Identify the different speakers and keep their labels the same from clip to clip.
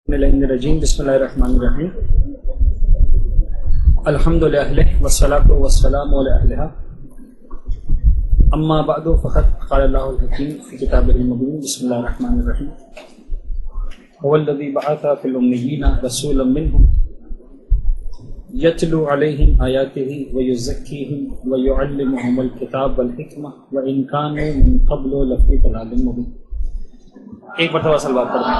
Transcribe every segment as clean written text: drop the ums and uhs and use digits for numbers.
Speaker 1: الرجیم بسم اللہ الرحمن الرحیم الحمد للہ والصلاة والسلام علی اہلہا اما بعد فقد قال اللہ الحکیم فی کتابہ المبین بسم اللہ الرحمن الرحیم هو الذی بعث فی الامیین رسولا منہم یتلو علیہم آیاتہ ویزکیہم ویعلمہم الکتاب والحکمہ وان کانوا من قبل لفی ضلال مبین۔ ایک مرتبہ صلوات پڑھیں۔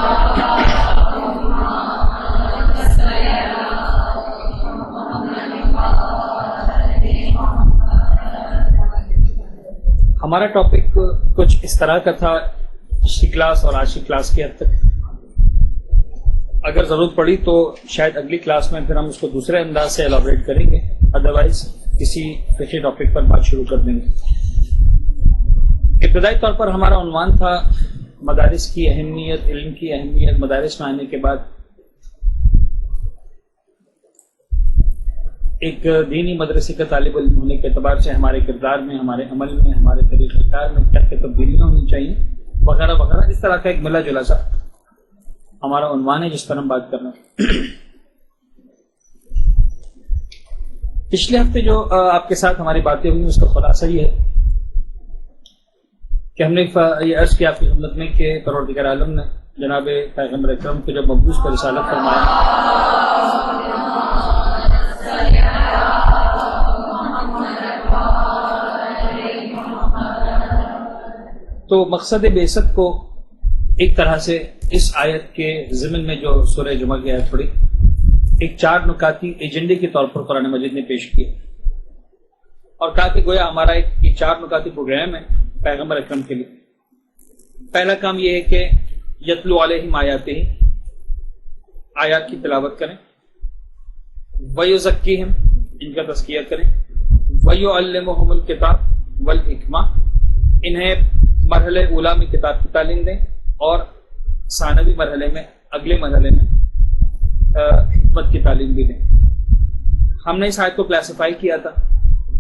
Speaker 1: ہمارا ٹاپک کچھ اس طرح کا تھا پچھلی کلاس اور آج کی کلاس کی حد تک۔ اگر ضرورت پڑی تو شاید اگلی کلاس میں پھر ہم اس کو دوسرے انداز سے ایلابریٹ کریں گے، ادروائز کسی فقہی ٹاپک پر بات شروع کر دیں گے۔ ابتدائی طور پر ہمارا عنوان تھا مدارس کی اہمیت، علم کی اہمیت، مدارس میں آنے کے بعد ایک دینی مدرسے کا طالب علم ہونے کے اعتبار سے ہمارے کردار میں، ہمارے عمل میں، ہمارے طریقہ کار میں کیا کیا تبدیلیاں ہونی چاہیے وغیرہ وغیرہ، اس طرح کا ایک ملا جلا سا ہمارا عنوان ہے جس پر ہم بات کر رہے ہیں۔ پچھلے ہفتے جو آپ کے ساتھ ہماری باتیں ہوئی اس کا خلاصہ یہ ہے کہ ہم نے یہ عرض کیا آپ کی خدمت میں کہ پروردگار عالم نے جناب پیغمبر اکرم کو جب مبعوث پر رسالت فرمایا تو مقصد بعثت کو ایک طرح سے اس آیت کے ضمن میں جو سورہ جمعہ کی آیت پڑھی ایک 4 نکاتی ایجنڈے کے طور پر قرآن مجید نے پیش کیا اور کہا کہ گویا ہمارا ایک 4 نکاتی پروگرام ہے پیغمبر اکرم کے لیے۔ پہلا کام یہ ہے کہ یتلو علیہم آیاتہ، آیات کی تلاوت کریں، ویزکیہم، ان کا تزکیہ کریں، ویعلمہم الکتاب والحکمہ، انہیں مرحلے اولا میں کتاب کی تعلیم دیں اور ثانوی مرحلے میں، اگلے مرحلے میں حکمت کی تعلیم بھی دیں۔ ہم نے اس آیت کو کلاسیفائی کیا تھا،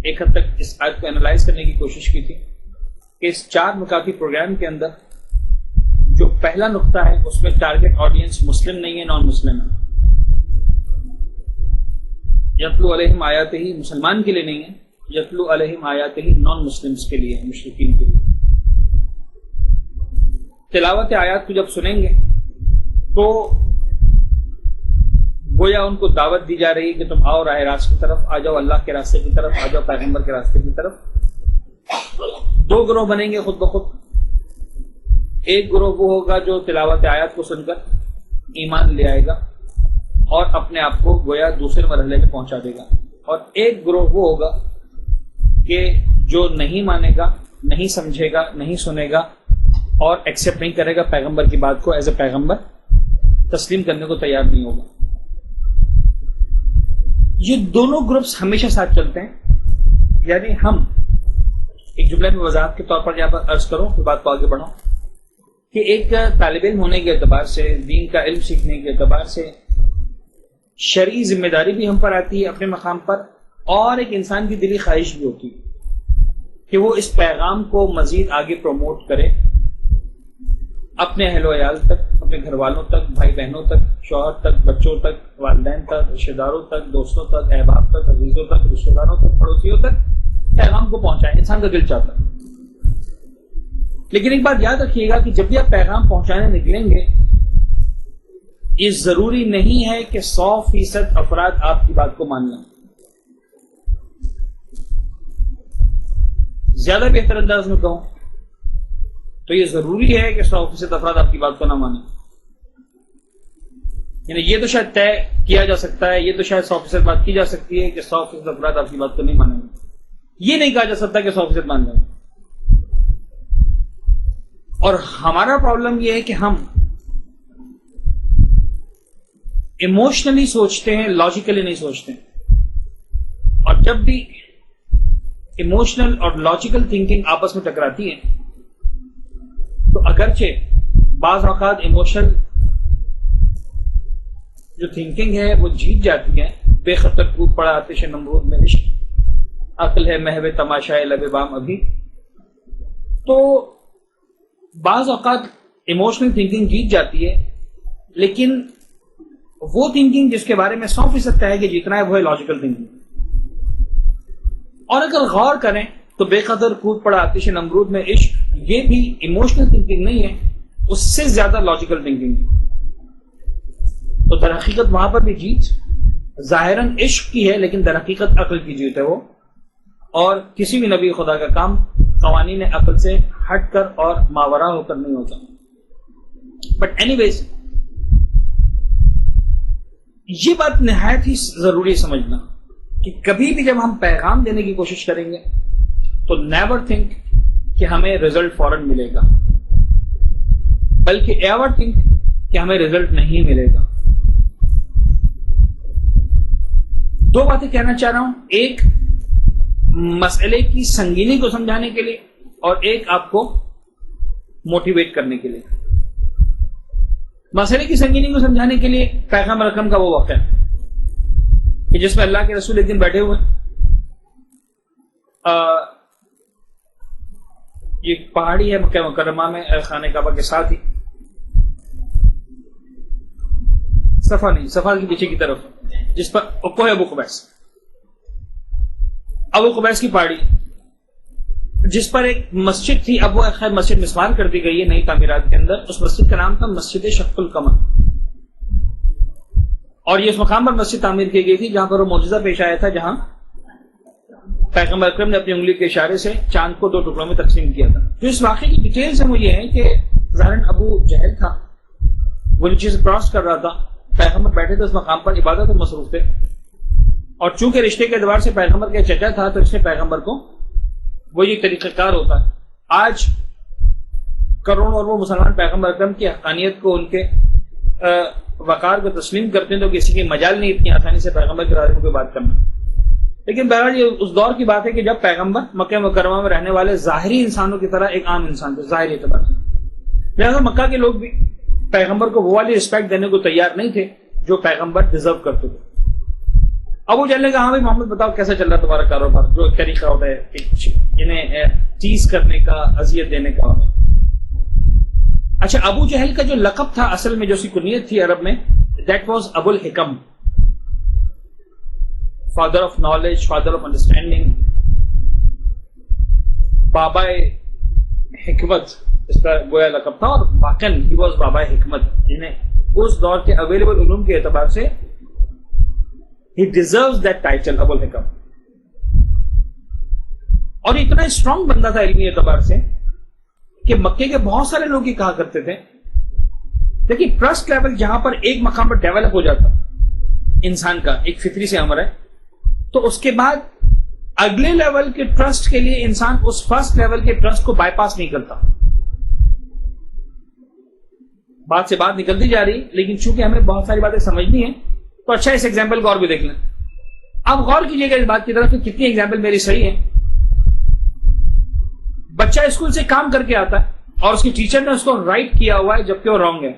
Speaker 1: ایک حد تک اس آیت کو انالائز کرنے کی کوشش کی تھی کہ اس 4 نکاتی پروگرام کے اندر جو پہلا نقطہ ہے اس میں ٹارگٹ آڈینس مسلم نہیں ہے، نان مسلم ہے۔ یتلو علیہم آیاتہ ہی مسلمان کے لیے نہیں ہے، یتلو علیہم آیاتہ ہی نان مسلمز کے لیے، مشرکین کے لیے۔ تلاوت آیات کو جب سنیں گے تو گویا ان کو دعوت دی جا رہی ہے کہ تم آؤ راہ راست کی طرف، آ جاؤ اللہ کے راستے کی طرف، آ جاؤ پیغمبر کے راستے کی طرف۔ 2 گروہ بنیں گے خود بخود۔ ایک گروہ وہ ہوگا جو تلاوت آیات کو سن کر ایمان لے آئے گا اور اپنے آپ کو گویا دوسرے مرحلے میں پہنچا دے گا، اور ایک گروہ وہ ہوگا کہ جو نہیں مانے گا، نہیں سمجھے گا، نہیں سنے گا اور ایکسیپٹ نہیں کرے گا پیغمبر کی بات کو، ایز اے پیغمبر تسلیم کرنے کو تیار نہیں ہوگا۔ یہ دونوں گروپس ہمیشہ ساتھ چلتے ہیں، یعنی ہم ایک جملے میں وضاحت کے طور پر یہاں پر عرض کروں، پھر بات کو آگے بڑھاؤں کہ ایک طالب علم ہونے کے اعتبار سے، دین کا علم سیکھنے کے اعتبار سے شرعی ذمہ داری بھی ہم پر آتی ہے اپنے مقام پر، اور ایک انسان کی دلی خواہش بھی ہوتی ہے کہ وہ اس پیغام کو مزید آگے پروموٹ کرے، اپنے اہل و عیال تک، اپنے گھر والوں تک، بھائی بہنوں تک، شوہر تک، بچوں تک، والدین تک، رشتہ داروں تک، دوستوں تک، احباب تک، عزیزوں تک، رشتہ داروں تک، پڑوسیوں تک پیغام کو پہنچائے۔ انسان کا دل چاہتا ہے، لیکن ایک بات یاد رکھیے گا کہ جب بھی آپ پیغام پہنچانے نکلیں گے، یہ ضروری نہیں ہے کہ 100% افراد آپ کی بات کو مان لیں۔ زیادہ بہتر انداز میں کہوں تو یہ ضروری ہے کہ 100% افراد آپ کی بات کو نہ مانیں۔ یعنی یہ تو شاید طے کیا جا سکتا ہے، یہ تو شاید 100% بات کی جا سکتی ہے کہ 100% افراد آپ کی بات کو نہیں مانیں گے، یہ نہیں کہا جا سکتا کہ 100% مان لیں۔ اور ہمارا پرابلم یہ ہے کہ ہم ایموشنلی سوچتے ہیں، لاجیکلی نہیں سوچتے ہیں، اور جب بھی ایموشنل اور لاجیکل تھنکنگ آپس میں ٹکراتی ہیں تو اگرچہ بعض اوقات ایموشنل جو تھنکنگ ہے وہ جیت جاتی ہے، بے خطر کود پڑا آتش نمرود میں عشق، عقل ہے محو تماشائے لب بام ابھی، تو بعض اوقات ایموشنل تھنکنگ جیت جاتی ہے، لیکن وہ تھنکنگ جس کے بارے میں 100% ہے کہ جتنا ہے وہ ہے لاجیکل تھنکنگ. اور اگر غور کریں تو بے قدر کود پڑا آتش نمرود میں عشق یہ بھی ایموشنل تھنکنگ نہیں ہے, اس سے زیادہ لاجیکل تھنکنگ ہے. تو در حقیقت وہاں پر بھی جیت ظاہراً عشق کی ہے لیکن در حقیقت عقل کی جیت ہے وہ, اور کسی بھی نبی خدا کا کام قوانین عقل سے ہٹ کر اور ماورا ہو کر نہیں ہوتا. بٹ اینی ویز یہ بات نہایت ہی ضروری سمجھنا کہ کبھی بھی جب ہم پیغام دینے کی کوشش کریں گے تو نیور تھنک کہ ہمیں رزلٹ فوراً ملے گا, بلکہ ایور تھنک کہ ہمیں رزلٹ نہیں ملے گا. دو باتیں کہنا چاہ رہا ہوں, ایک مسئلے کی سنگینی کو سمجھانے کے لیے اور ایک آپ کو موٹیویٹ کرنے کے لیے. مسئلے کی سنگینی کو سمجھانے کے لیے پیغمبر اکرم کا وہ واقعہ کہ جس میں اللہ کے رسول ایک دن بیٹھے ہوئے, یہ پہاڑی ہے مکہ مکرمہ میں خانہ کعبہ کے ساتھ ہی, صفا نہیں صفا کی پیچھے کی طرف, جس پر کوہ ابو قبیس, ابو قبیس کی پہاڑی جس پر ایک مسجد تھی. اب وہ خیر مسجد مسمار کر دی گئی ہے نئی تعمیرات کے اندر. اس مسجد کا نام تھا مسجد شق القمر, اور یہ اس مقام پر مسجد تعمیر کی گئی تھی جہاں پر وہ معجزہ پیش آیا تھا, جہاں پیغمبر اکرم نے اپنی انگلی کے اشارے سے چاند کو 2 ٹکڑوں میں تقسیم کیا تھا. جو اس واقعے کی ڈیٹیلز ہیں وہ یہ ہے کہ ظاہراً ابو جہل تھا, وہ نیچے سے کراس کر رہا تھا, پیغمبر بیٹھے تھے اس مقام پر عبادت میں مصروف تھے, اور چونکہ رشتے کے اعتبار سے پیغمبر کا چچا تھا تو اس نے پیغمبر کو وہ یہ طریقہ کار ہوتا ہے. آج کروڑوں اور وہ مسلمان پیغمبر اکرم کی حقانیت کو, ان کے وقار کو تسلیم کرتے ہیں, تو کسی کی مجال نہیں اتنی آسانی سے پیغمبر کے بارے میں کوئی بات کرنا. لیکن بہرحال یہ اس دور کی بات ہے کہ جب پیغمبر مکہ مکرمہ میں رہنے والے ظاہری انسانوں کی طرح ایک عام انسان تھے ظاہری اعتبار سے, لہٰذا مکہ کے لوگ بھی پیغمبر کو وہ والی رسپیکٹ دینے کو تیار نہیں تھے جو پیغمبر ڈیزرو کرتے تھے. ابو جہل نے کہا, ہاں بھائی محمد بتاؤ کیسا چل رہا تمہارا کاروبار, جو ایک طریقہ ہوتا ہے انہیں ٹیز کرنے کا, اذیت دینے کا. اچھا, ابو جہل کا جو لقب تھا اصل میں جو اس کی کنیت تھی عرب میں, that was Abu al-Hakam, father of knowledge, father of understanding, بابا حکمت اس کا گویا لقب تھا, اور واقعاً ہی واز بابا حکمت. جنہیں اس دور کے اویلیبل علوم کے اعتبار سے he deserves that title, ابو الحکم. اور اتنا اسٹرانگ بندہ تھا علمی اعتبار سے کہ مکے کے بہت سارے لوگ یہ کہا کرتے تھے, دیکھیے ٹرسٹ لیول جہاں پر ایک مقام پر ڈیولپ ہو جاتا انسان کا, ایک فطری سے امر ہے, تو اس کے بعد اگلے لیول کے ٹرسٹ کے لیے انسان اس فرسٹ لیول کے ٹرسٹ کو بائی پاس نہیں کرتا. بات سے بات نکلتی جا رہی, لیکن چونکہ ہمیں بہت ساری باتیں سمجھنی ہیں تو اچھا اس ایگزامپل کو اور بھی دیکھ لیں. آپ غور کیجئے گا اس بات کی طرف کہ کتنی ایگزامپل میری صحیح ہے. بچہ اسکول سے کام کر کے آتا ہے اور اس کی ٹیچر نے اس کو رائٹ کیا ہوا ہے جبکہ وہ رانگ ہے.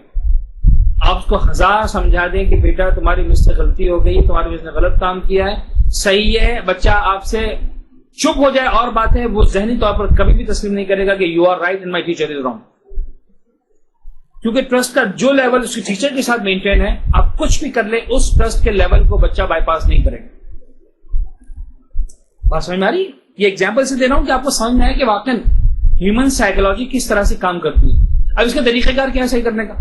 Speaker 1: آپ اس کو ہزار سمجھا دیں کہ بیٹا تمہاری مجھ سے غلطی ہو گئی, تمہاری مجھ نے غلط کام کیا ہے, صحیح ہے, بچہ آپ سے چپ ہو جائے اور بات ہے, وہ ذہنی طور پر کبھی بھی تسلیم نہیں کرے گا کہ you are right and my teacher is wrong. کیونکہ ٹرسٹ کا جو لیول اس کی ٹیچر کے ساتھ مینٹین ہے, آپ کچھ بھی کر لیں اس ٹرسٹ کے لیول کو بچہ بائی پاس نہیں کرے گا. بات سمجھ میں آ رہی؟ یہ ایگزامپل سے دے رہا ہوں کہ آپ کو سمجھ میں آئے کہ واقعا ہیومن سائیکولوجی کس طرح سے کام کرتی ہے. اب اس کا طریقہ کار کیا ہے صحیح کرنے کا؟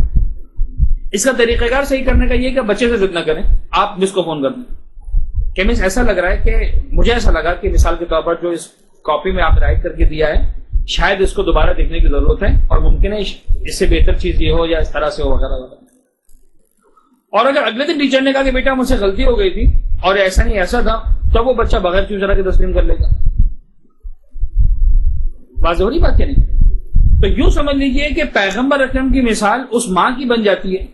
Speaker 1: اس کا طریقہ کار صحیح کرنے کا یہ کہ بچے سے ضد نہ کریں, آپ جس کو فون کر دیں کہ مس ایسا لگ رہا ہے کہ مجھے ایسا لگا کہ مثال کے طور پر جو اس کاپی میں آپ نے رائٹ کر کے دیا ہے شاید اس کو دوبارہ دیکھنے کی ضرورت ہے, اور ممکن ہے اس سے بہتر چیز یہ ہو یا اس طرح سے ہو وغیرہ وغیرہ. اور اگر اگلے دن ٹیچر نے کہا کہ بیٹا مجھ سے غلطی ہو گئی تھی اور ایسا نہیں ایسا تھا, تو وہ بچہ بغیر چوزرا کے تسلیم کر لے گا. واضح ہو رہی بات کیا نہیں؟ تو یوں سمجھ لیجئے کہ پیغمبر اکرم کی مثال اس ماں کی بن جاتی ہے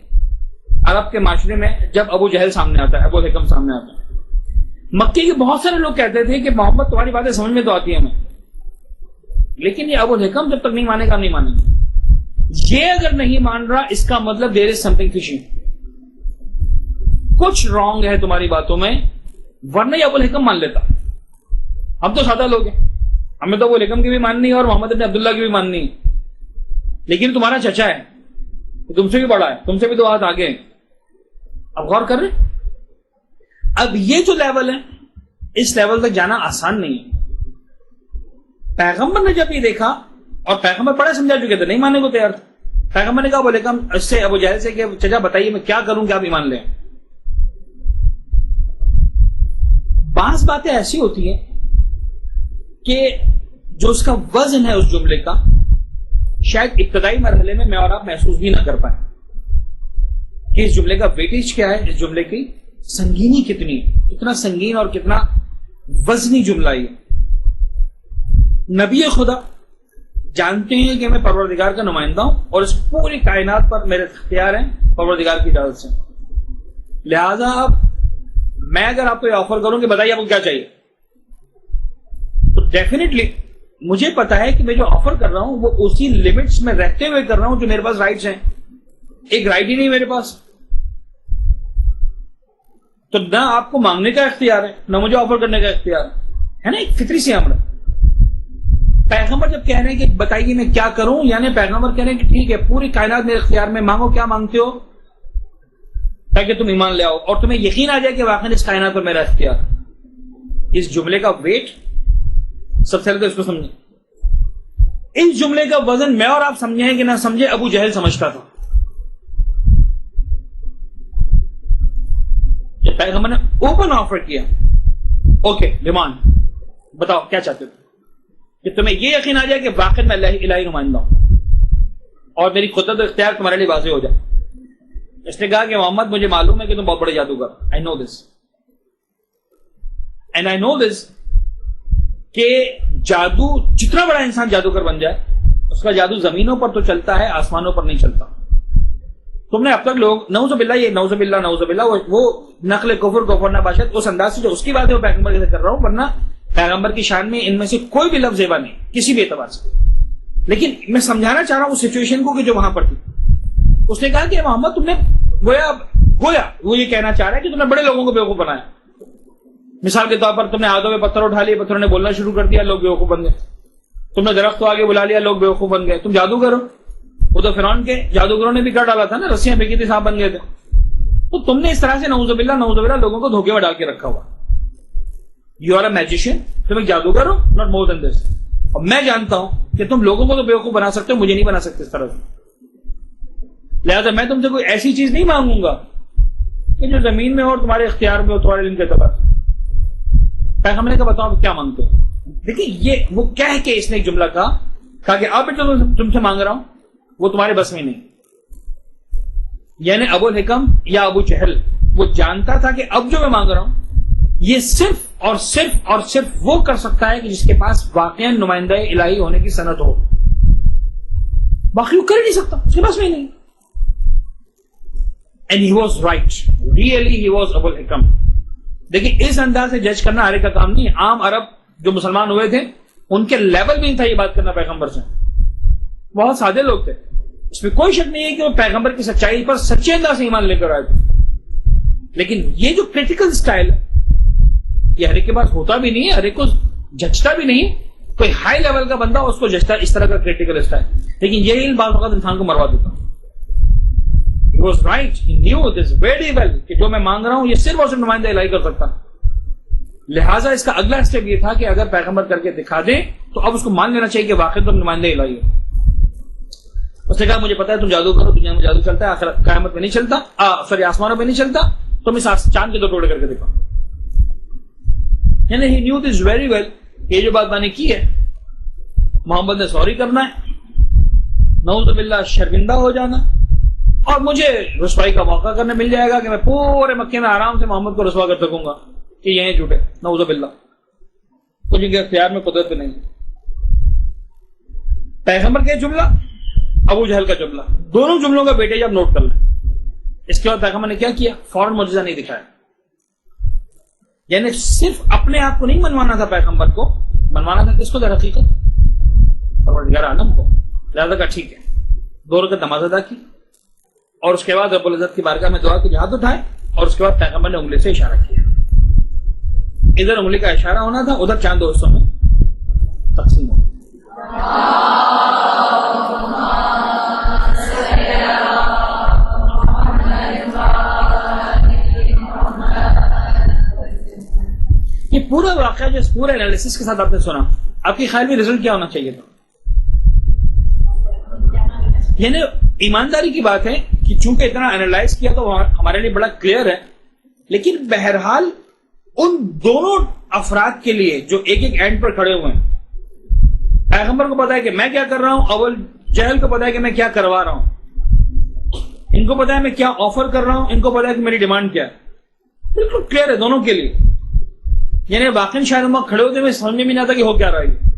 Speaker 1: عرب کے معاشرے میں جب ابو جہل سامنے آتا ہے, ابو الحکم سامنے آتا ہے. مکے کے بہت سارے لوگ کہتے تھے کہ محمد تمہاری باتیں سمجھ میں تو آتی ہیں ہمیں, لیکن یہ ابو الحکم جب تک نہیں مانے گا ہم نہیں مانیں گے. یہ اگر نہیں مان رہا اس کا مطلب دیر از سمتھنگ فشی, کچھ رانگ ہے تمہاری باتوں میں, ورنہ یہ ابو الحکم مان لیتا. ہم تو سادہ لوگ ہیں, ہمیں تو ابو الحکم کی بھی ماننی ہے اور محمد ابن عبداللہ کی بھی ماننی ہے, لیکن تمہارا چچا ہے, تم سے بھی بڑا ہے, تم سے بھی 2 ہاتھ آگے ہے, اب غور کر رہے ہیں؟ اب یہ جو لیول ہے اس لیول تک جانا آسان نہیں ہے. پیغمبر نے جب یہ دیکھا اور پیغمبر پڑھے سمجھا چکے تھے, نہیں ماننے کو تیار تھے. پیغمبر نے کہا بولے کم اس سے ابو جہل سے کہ چچا بتائیے میں کیا کروں کہ آپ ایمان لیں. بعض باتیں ایسی ہوتی ہیں کہ جو اس کا وزن ہے اس جملے کا شاید ابتدائی مرحلے میں اور آپ محسوس بھی نہ کر پائیں کہ اس جملے کا ویٹیج کیا ہے, اس جملے کی سنگینی کتنی ہے, کتنا سنگین اور کتنا وزنی جملہ یہ. نبی خدا جانتے ہیں کہ میں پروردگار کا نمائندہ ہوں اور اس پوری کائنات پر میرے اختیار ہیں پروردگار کی اجازت سے. لہذا اب میں اگر آپ کو یہ آفر کروں کہ بتائیے آپ کو کیا چاہیے, تو ڈیفینیٹلی مجھے پتا ہے کہ میں جو آفر کر رہا ہوں وہ اسی لمٹس میں رہتے ہوئے کر رہا ہوں جو میرے پاس رائٹس ہیں. ایک رائٹ ہی نہیں میرے پاس, تو نہ آپ کو مانگنے کا اختیار ہے نہ مجھے آفر کرنے کا اختیار ہے نا, ایک فطری سی امر. پیغمبر جب کہہ رہے ہیں کہ بتائیے میں کیا کروں, یعنی پیغمبر کہہ رہے ہیں کہ ٹھیک ہے پوری کائنات میرے اختیار میں, مانگو کیا مانگتے ہو تاکہ تم ایمان لے آؤ اور تمہیں یقین آ جائے کہ واقعی اس کائنات پر میرا اختیار. اس جملے کا ویٹ سب سے پہلے تو اس کو سمجھیں. اس جملے کا وزن میں اور آپ سمجھیں کہ نہ سمجھے ابو جہل سمجھتا تھا. جب پیغمبر نے اوپن آفر کیا, اوکے ڈیمانڈ بتاؤ کیا چاہتے ہو, کہ تمہیں یہ یقین آ جائے کہ واقعی میں الہی نمائندہ ہوں اور میری قدرت و اختیار تمہارے لیے واضح ہو جائے. اس نے کہا کہ محمد مجھے معلوم ہے کہ تم بہت بڑے جادوگر, آئی نو دس اینڈ آئی نو دس کہ جادو جتنا بڑا انسان جادوگر بن جائے اس کا جادو زمینوں پر تو چلتا ہے آسمانوں پر نہیں چلتا. تم نے اب تک لوگ نعوذ باللہ, یہ نعوذ باللہ وہ نقل کفر نہ باشد اس انداز سے جو اس کی بات ہے وہ پیغمبر سے کر رہا ہوں, ورنہ پیغمبر کی شان میں ان میں سے کوئی بھی لفظ زیبا نہیں کسی بھی اعتبار سے. لیکن میں سمجھانا چاہ رہا ہوں اس سچویشن کو کہ جو وہاں پر تھی. اس نے کہا کہ محمد تم نے گویا وہ یہ کہنا چاہ رہا ہے کہ تم نے بڑے لوگوں کو بیوقوف بنایا. مثال کے طور پر تم نے ہاتھوں میں پتھر اٹھا لیے, پتھروں نے بولنا شروع کر دیا, لوگ بیوقوف بن گئے. تم نے درخت کو آگے بلا لیا, لوگ بیوقوف بن گئے. تم جادوگر ہو. وہ تو فرعون کے جادوگروں نے بھی کر ڈالا تھا نا, رسیاں پھینکی تھی سانپ بن گئے تھے. تو تم نے اس طرح سے نعوذ باللہ لوگوں کو دھوکے میں ڈال کے رکھا ہوا. یو آر اے میجیشین, تم ایک جادوگر ہو, ناٹ مور دین دس. اور میں جانتا ہوں کہ تم لوگوں کو تو بیوقوف بنا سکتے ہو, مجھے نہیں بنا سکتے اس طرح سے. لہذا میں تم سے کوئی ایسی چیز نہیں مانگوں گا کہ جو زمین میں ہو اور تمہارے اختیار میں ہو, تمہارے علم کے اعتبار سے. پیغمبر نے کہا بتاؤ کیا مانگتے ہو. دیکھیں یہ وہ کہہ کے اس نے ایک جملہ کہا کہ اب جو تم سے مانگ رہا ہوں وہ تمہارے بس میں نہیں. یعنی ابو الحکم یا ابو جہل وہ جانتا تھا کہ اب جو میں مانگ رہا ہوں یہ صرف اور صرف وہ کر سکتا ہے کہ جس کے پاس واقعا نمائندہ الہی ہونے کی سند ہو, باقی وہ کر ہی نہیں سکتا, اس کے پاس میں ہی نہیں. And he was right. Really he was ابو الحکم. دیکھیں اس انداز سے جج کرنا ہر ایک کا کام نہیں. عام عرب جو مسلمان ہوئے تھے ان کے لیول میں تھا یہ بات کرنا پیغمبر سے. بہت سادے لوگ تھے, اس میں کوئی شک نہیں ہے کہ وہ پیغمبر کی سچائی پر سچے انداز سے ایمان لے کر آئے تھے. لیکن یہ جو کریٹیکل سٹائل ہے یہ ہر ایک کے پاس ہوتا بھی نہیں ہے, ہر ایک کو جچتا بھی نہیں. کوئی ہائی لیول کا بندہ اس کو جچتا اس طرح کا کریٹیکل سٹائل. لیکن یہی علم بعض اوقات انسان کو مروا دیتا. He was right. He knew this very well کہ جو میں مانگ رہا ہوں یہ صرف اور صرف نمائندہ الہی کر سکتا. لہٰذا اس کا اگلا اسٹیپ یہ تھا کہ اگر پیغمبر کر کے دکھا دیں تو اب اس کو مان لینا چاہیے کہ واقعی تم نمائندہ الہی ہو. اس نے کہا مجھے پتا ہے تم جادو کرو, دنیا میں جادو چلتا ہے, آخرت قیامت میں نہیں چلتا, سوری آسمانوں میں نہیں چلتا, تم اس چاند کے دو ٹوڑے کر کے دکھاؤ. یعنی he knew this very well یہ جو بات میں نے کی ہے محمد نے سوری کرنا ہے, نعوذ باللہ شرمندہ ہو جانا, اور مجھے رسوائی کا موقع کرنے مل جائے گا کہ میں پورے مکے میں آرام سے محمد کو رسوا کر سکوں گا کہ یہیں جھوٹے. نعوذ باللہ کچھ ان کے اختیار میں قدرت بھی نہیں. پیغمبر کا جملہ, ابو جہل کا جملہ, دونوں جملوں کا ویٹیج آپ نوٹ کر لیں. اس کے بعد پیغمبر نے کیا کیا, فوراً معجزہ نہیں دکھایا. یعنی صرف اپنے آپ کو نہیں منوانا تھا پیغمبر کو, منوانا تھا کس کو در حقیقت, پروردگار عالم کو. لہذا کا ٹھیک ہے, 2 رکعت نماز ادا کی اور اس کے بعد رب العزت کی بارگاہ میں دعا کی, ہاتھ اٹھائے اور اس کے بعد پیغمبر نے انگلی سے اشارہ کیا. ادھر انگلی کا اشارہ ہونا تھا, ادھر چاند 2 حصوں میں تقسیم ہو. واقعہ جو اس پورے انالیسس کے ساتھ آپ نے سنا، آپ کی خیال میں رزلٹ کیا ہونا چاہیے تھا؟ یعنی ایمانداری کی بات ہے کہ چونکہ اتنا انالائز کیا تو ہمارے لیے بڑا کلیئر ہے، لیکن بہرحال ان دونوں افراد کے لیے جو ایک ایک اینڈ پر کھڑے ہوئے ہیں، پیغمبر کو پتا ہے کہ میں کیا کر رہا ہوں، اول جہل کو پتا ہے کہ میں کیا کروا رہا ہوں، ان کو پتا ہے میں کیا آفر کر رہا ہوں، ان کو پتا ہے کہ میری ڈیمانڈ کیا ہے، بالکل کلیئر ہے دونوں کے لیے. یعنی واقعی شاید ہم کھڑے ہوتے ہوئے سمجھ میں بھی نہیں آتا کہ ہو کیا رہا ہے،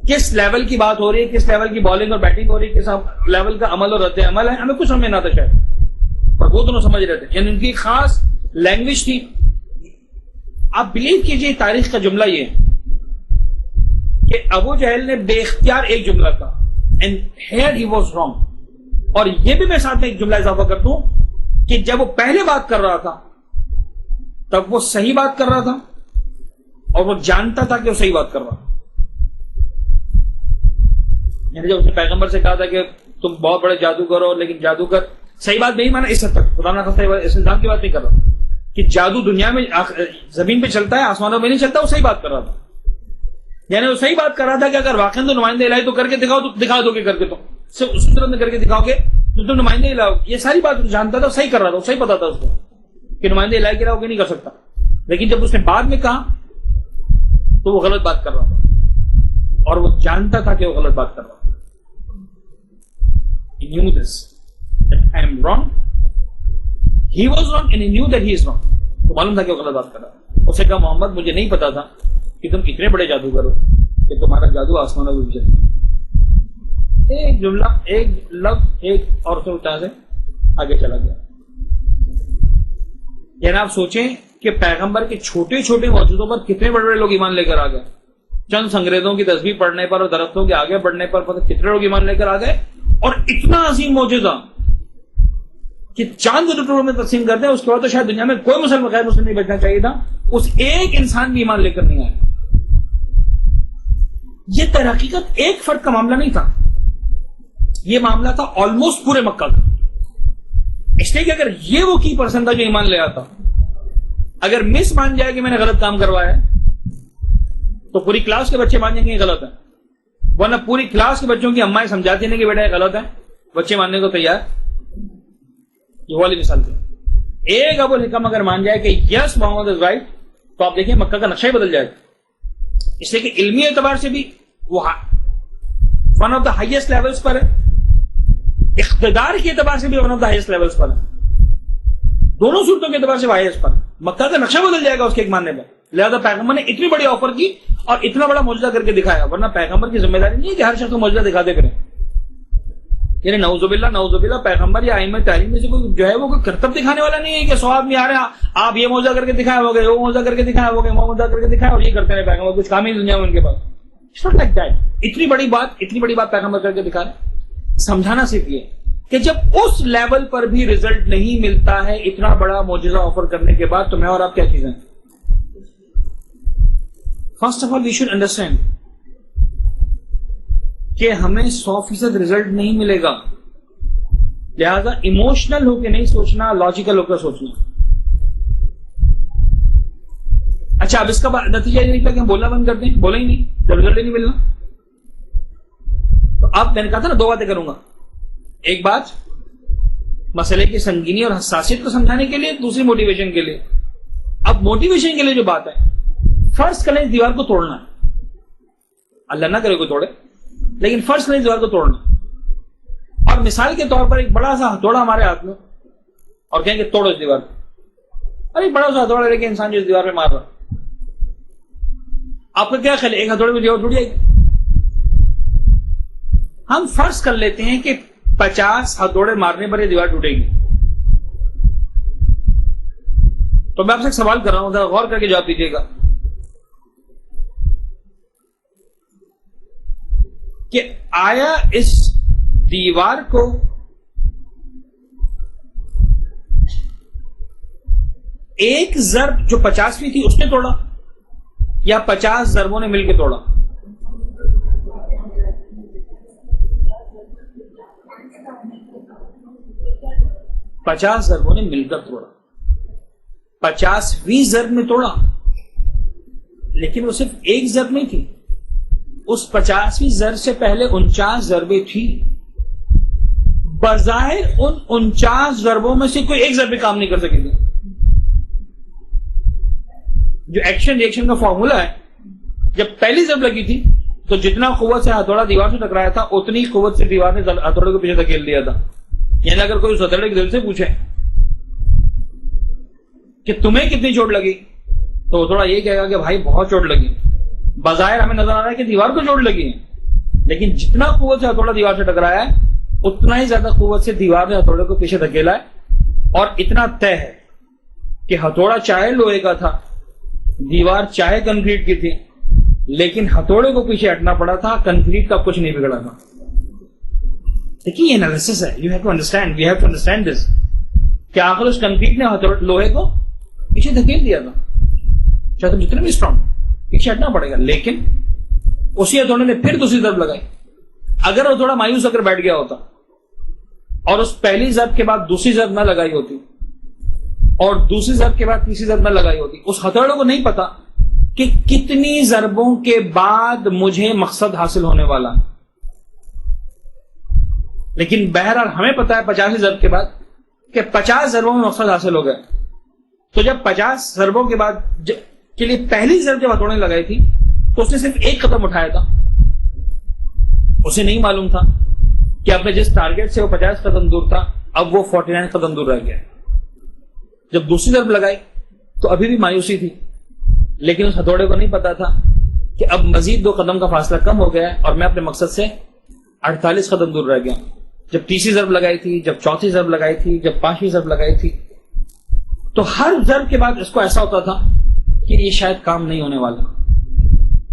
Speaker 1: کس لیول کی بات ہو رہی ہے، کس لیول کی بالنگ اور بیٹنگ ہو رہی ہے، کس لیول کا عمل اور رد عمل ہے، ہمیں کچھ سمجھ نہیں آتا شاید، پر وہ دونوں سمجھ رہے تھے. یعنی ان کی خاص لینگویج تھی. آپ بلیو کیجئے تاریخ کا جملہ یہ کہ ابو جہل نے بے اختیار ایک جملہ کہا and here he was wrong. اور یہ بھی میں ساتھ میں ایک جملہ اضافہ کرتا ہوں کہ جب وہ پہلے بات کر رہا تھا تب وہ صحیح بات کر رہا تھا اور وہ جانتا تھا کہ وہ صحیح بات کر رہا. یعنی جب اس نے پیغمبر سے کہا تھا کہ تم بہت بڑے جادوگر ہو، لیکن جادوگر صحیح بات نہیں مانا، اس حد تک خدا نہ خاصہ اس الزام کی بات نہیں کر رہا کہ جادو دنیا میں زمین پہ چلتا ہے، آسمانوں میں نہیں چلتا، وہ صحیح بات کر رہا تھا. یعنی وہ صحیح بات کر رہا تھا کہ اگر واقعی تو نمائندے الہی تو کر کے دکھاؤ، تو دکھا دو گے کر کے، تو اس طرح میں کر کے دکھاؤ گے تو تم نمائندے الہی. یہ ساری بات جانتا تھا، صحیح کر رہا تھا، صحیح پتا تھا اس کو کہ نمائندے الہی کے علاوہ نہیں کر سکتا. لیکن جب اس نے بعد میں کہا تو وہ غلط بات کر رہا تھا اور وہ جانتا تھا کہ وہ غلط بات کر رہا تھا. He knew this, that I am wrong. He was wrong and he knew that he is wrong. تو معلوم تھا کہ وہ غلط بات کر رہا تھا. اسے کہا محمد مجھے نہیں پتا تھا کہ تم اتنے بڑے جادوگر ہو کہ تمہارا جادو آسمانوں میں بھی چلے. ایک جملہ، ایک لفظ، ایک اور سے آگے چلا گیا. یعنی آپ سوچیں کہ پیغمبر کے چھوٹے چھوٹے موجودوں پر کتنے بڑے بڑے لوگ ایمان لے کر آ گئے. چند انگریزوں کی تسبیح پڑھنے پر اور درختوں کے آگے بڑھنے پر کتنے لوگ ایمان لے کر آ گئے. اور اتنا عظیم معجزہ کہ چاند کے ٹکڑوں میں تقسیم کرتے ہیں، اس کے بعد تو شاید دنیا میں کوئی مسلم غیر مسلم نہیں بچنا چاہیے تھا، اس ایک انسان بھی ایمان لے کر نہیں آیا. یہ تحقیقت ایک فرد کا معاملہ نہیں تھا، یہ معاملہ تھا آلموسٹ پورے مکہ کا. اس لیے کہ اگر یہ وہ کی پرسن تھا جو ایمان لے آتا، اگر مس مان جائے کہ میں نے غلط کام کروایا ہے تو پوری کلاس کے بچے مان جائیں گے یہ غلط ہے. ورنہ پوری کلاس کے بچوں کی امائیں سمجھاتی ہیں کہ بیٹا یہ غلط ہے، بچے ماننے کو تیار. یہ والی مثال تھی. ایک ابو الحکم اگر مان جائے کہ یس محمد از رائٹ تو آپ دیکھیں مکہ کا نقشہ ہی بدل جائے گا. اس لیے کہ علمی اعتبار سے بھی وہ one of the highest levels پر ہے، اقتدار کے اعتبار سے بھی one of the highest levels پر ہے، دونوں صورتوں کے اعتبار سے ہائیسٹ پر. مکہ کا نقشہ بدل جائے گا اس کے ایک ماننے پر. لہذا پیغمبر نے اتنی بڑی آفر کی اور اتنا بڑا معجزہ کر کے دکھایا. ورنہ پیغمبر کی ذمہ داری نہیں ہے کہ ہر شخص کو معجزہ دکھاتے کریں. یعنی نعوذ باللہ پیغمبر یا ائمہ تعلیم میں سے کوئی جو ہے وہ کوئی کرتب دکھانے والا نہیں ہے کہ 100 آدمی آ رہے ہیں آپ یہ معجزہ کر کے دکھائے ہوگے، وہ معجزہ کر کے دکھائے ہوگے، وہ معجزہ کر کے دکھائے، اور یہ کرتے رہے پیغمبر. کچھ کام ہی دنیا میں ان کے پاس. It's not like that. اتنی بڑی بات پیغمبر کر کے دکھا رہے. سمجھانا صرف یہ کہ جب اس لیول پر بھی رزلٹ نہیں ملتا ہے اتنا بڑا معجزہ آفر کرنے کے بعد، تو میں اور آپ کیا چیزیں. First of all we should understand کہ ہمیں 100% رزلٹ نہیں ملے گا. لہذا ایموشنل ہو کے نہیں سوچنا، لاجیکل ہو کر سوچنا. اچھا اب اس کا نتیجہ یہ نکلا کہ ہم بولنا بند کر دیں، بولا ہی نہیں جب رزلٹ ہی نہیں ملنا. تو اب میں نے کہا تھا نا 2 باتیں کروں گا. ایک بات مسئلے کی سنگینی اور حساسیت کو سمجھانے کے لیے، دوسری موٹیویشن کے لیے. اب موٹیویشن کے لیے جو بات ہے، فرض کریں اس دیوار کو توڑنا ہے، اللہ نہ کرے کوئی توڑے، لیکن فرض کریں اس دیوار کو توڑنا، اور مثال کے طور پر ایک بڑا سا ہتھوڑا ہمارے ہاتھ میں اور کہیں کہ توڑو اس دیوار کو. اور ایک بڑا سا ہتھوڑا لے کے انسان جو اس دیوار پہ مار رہا، آپ کا کیا خیال ہے؟ ایک ہتھوڑے میں دیوار ٹوٹ جائے گی؟ ہم فرض کر لیتے ہیں کہ 50 ہتھوڑے مارنے پر یہ دیوار ٹوٹے گی. تو میں آپ سے ایک سوال کر رہا ہوں، غور کر کے جواب دیجیے گا کہ آیا اس دیوار کو ایک ضرب جو 50ویں تھی اس نے توڑا یا 50 ضربوں نے مل کے توڑا؟ پچاس ضربوں نے مل کر توڑا. 50ویں ضرب میں توڑا. لیکن وہ صرف ایک ضرب نہیں تھی، اس 50ویں ضرب سے پہلے 49 ضربیں تھی. بظاہر ان 49 ضربوں میں سے کوئی ایک ضرب بھی کام نہیں کر سکے گی. جو ایکشن ریئیکشن کا فارمولا ہے، جب پہلی ضرب لگی تھی تو جتنا قوت سے ہتھوڑا دیوار سے ٹکرایا تھا اتنی قوت سے دیوار نے ہتھوڑے کو پیچھے دھکیل دیا تھا. یعنی اگر کوئی اس ہتھوڑے کے دل سے پوچھے کہ تمہیں کتنی چوٹ لگی تو تھوڑا یہ کہے گا کہ بھائی بہت چوٹ لگی. بظاہر ہمیں نظر آ رہا ہے کہ دیوار کو چوٹ لگی ہے، لیکن جتنا قوت سے ہتھوڑا دیوار سے ٹکرایا ہے اتنا ہی زیادہ قوت سے دیوار نے ہتھوڑے کو پیچھے دھکیلا ہے. اور اتنا طے ہے کہ ہتھوڑا چاہے لوہے کا تھا، دیوار چاہے کنکریٹ کی تھی، لیکن ہتھوڑے کو پیچھے ہٹنا پڑا تھا. کنکریٹ کا کچھ نہیں بگڑا تھا. دیکھیے یہ انالیسس ہے. You have to understand, we have to understand this کہ آخر اس کنکریٹ نے لوہے کو پیچھے دھکیل دیا تھا. چاہے تم جتنے بھی اسٹرانگ پیچھے ہٹنا پڑے گا. لیکن اسی ہتھوڑے نے پھر دوسری ضرب لگائی. اگر وہ تھوڑا مایوس ہو کر بیٹھ گیا ہوتا اور اس پہلی ضرب کے بعد دوسری ضرب نہ لگائی ہوتی اور دوسری ضرب کے بعد تیسری ضرب نہ لگائی ہوتی، اس ہتھوڑے کو نہیں پتا کہ کتنی ضربوں کے بعد مجھے مقصد حاصل ہونے والا. لیکن بہرحال ہمیں پتا ہے 50ویں ضرب کے بعد کہ 50 ضربوں میں مقصد حاصل ہو گیا. تو جب 50 ضربوں کے بعد کے لیے پہلی ضرب جب ہتھوڑے نے لگائی تھی تو اس نے صرف ایک قدم اٹھایا تھا. اسے نہیں معلوم تھا کہ اپنے جس ٹارگیٹ سے وہ 50 قدم دور تھا اب وہ 49 قدم دور رہ گیا. جب دوسری ضرب لگائی تو ابھی بھی مایوسی تھی، لیکن اس ہتھوڑے کو نہیں پتا تھا کہ اب مزید 2 قدم کا فاصلہ کم ہو گیا اور میں اپنے مقصد سے 48 قدم دور رہ گیا. جب تیسری ضرب لگائی تھی، جب چوتھی ضرب لگائی تھی، جب 5ویں ضرب لگائی تھی، تو ہر ضرب کے بعد اس کو ایسا ہوتا تھا کہ یہ شاید کام نہیں ہونے والا.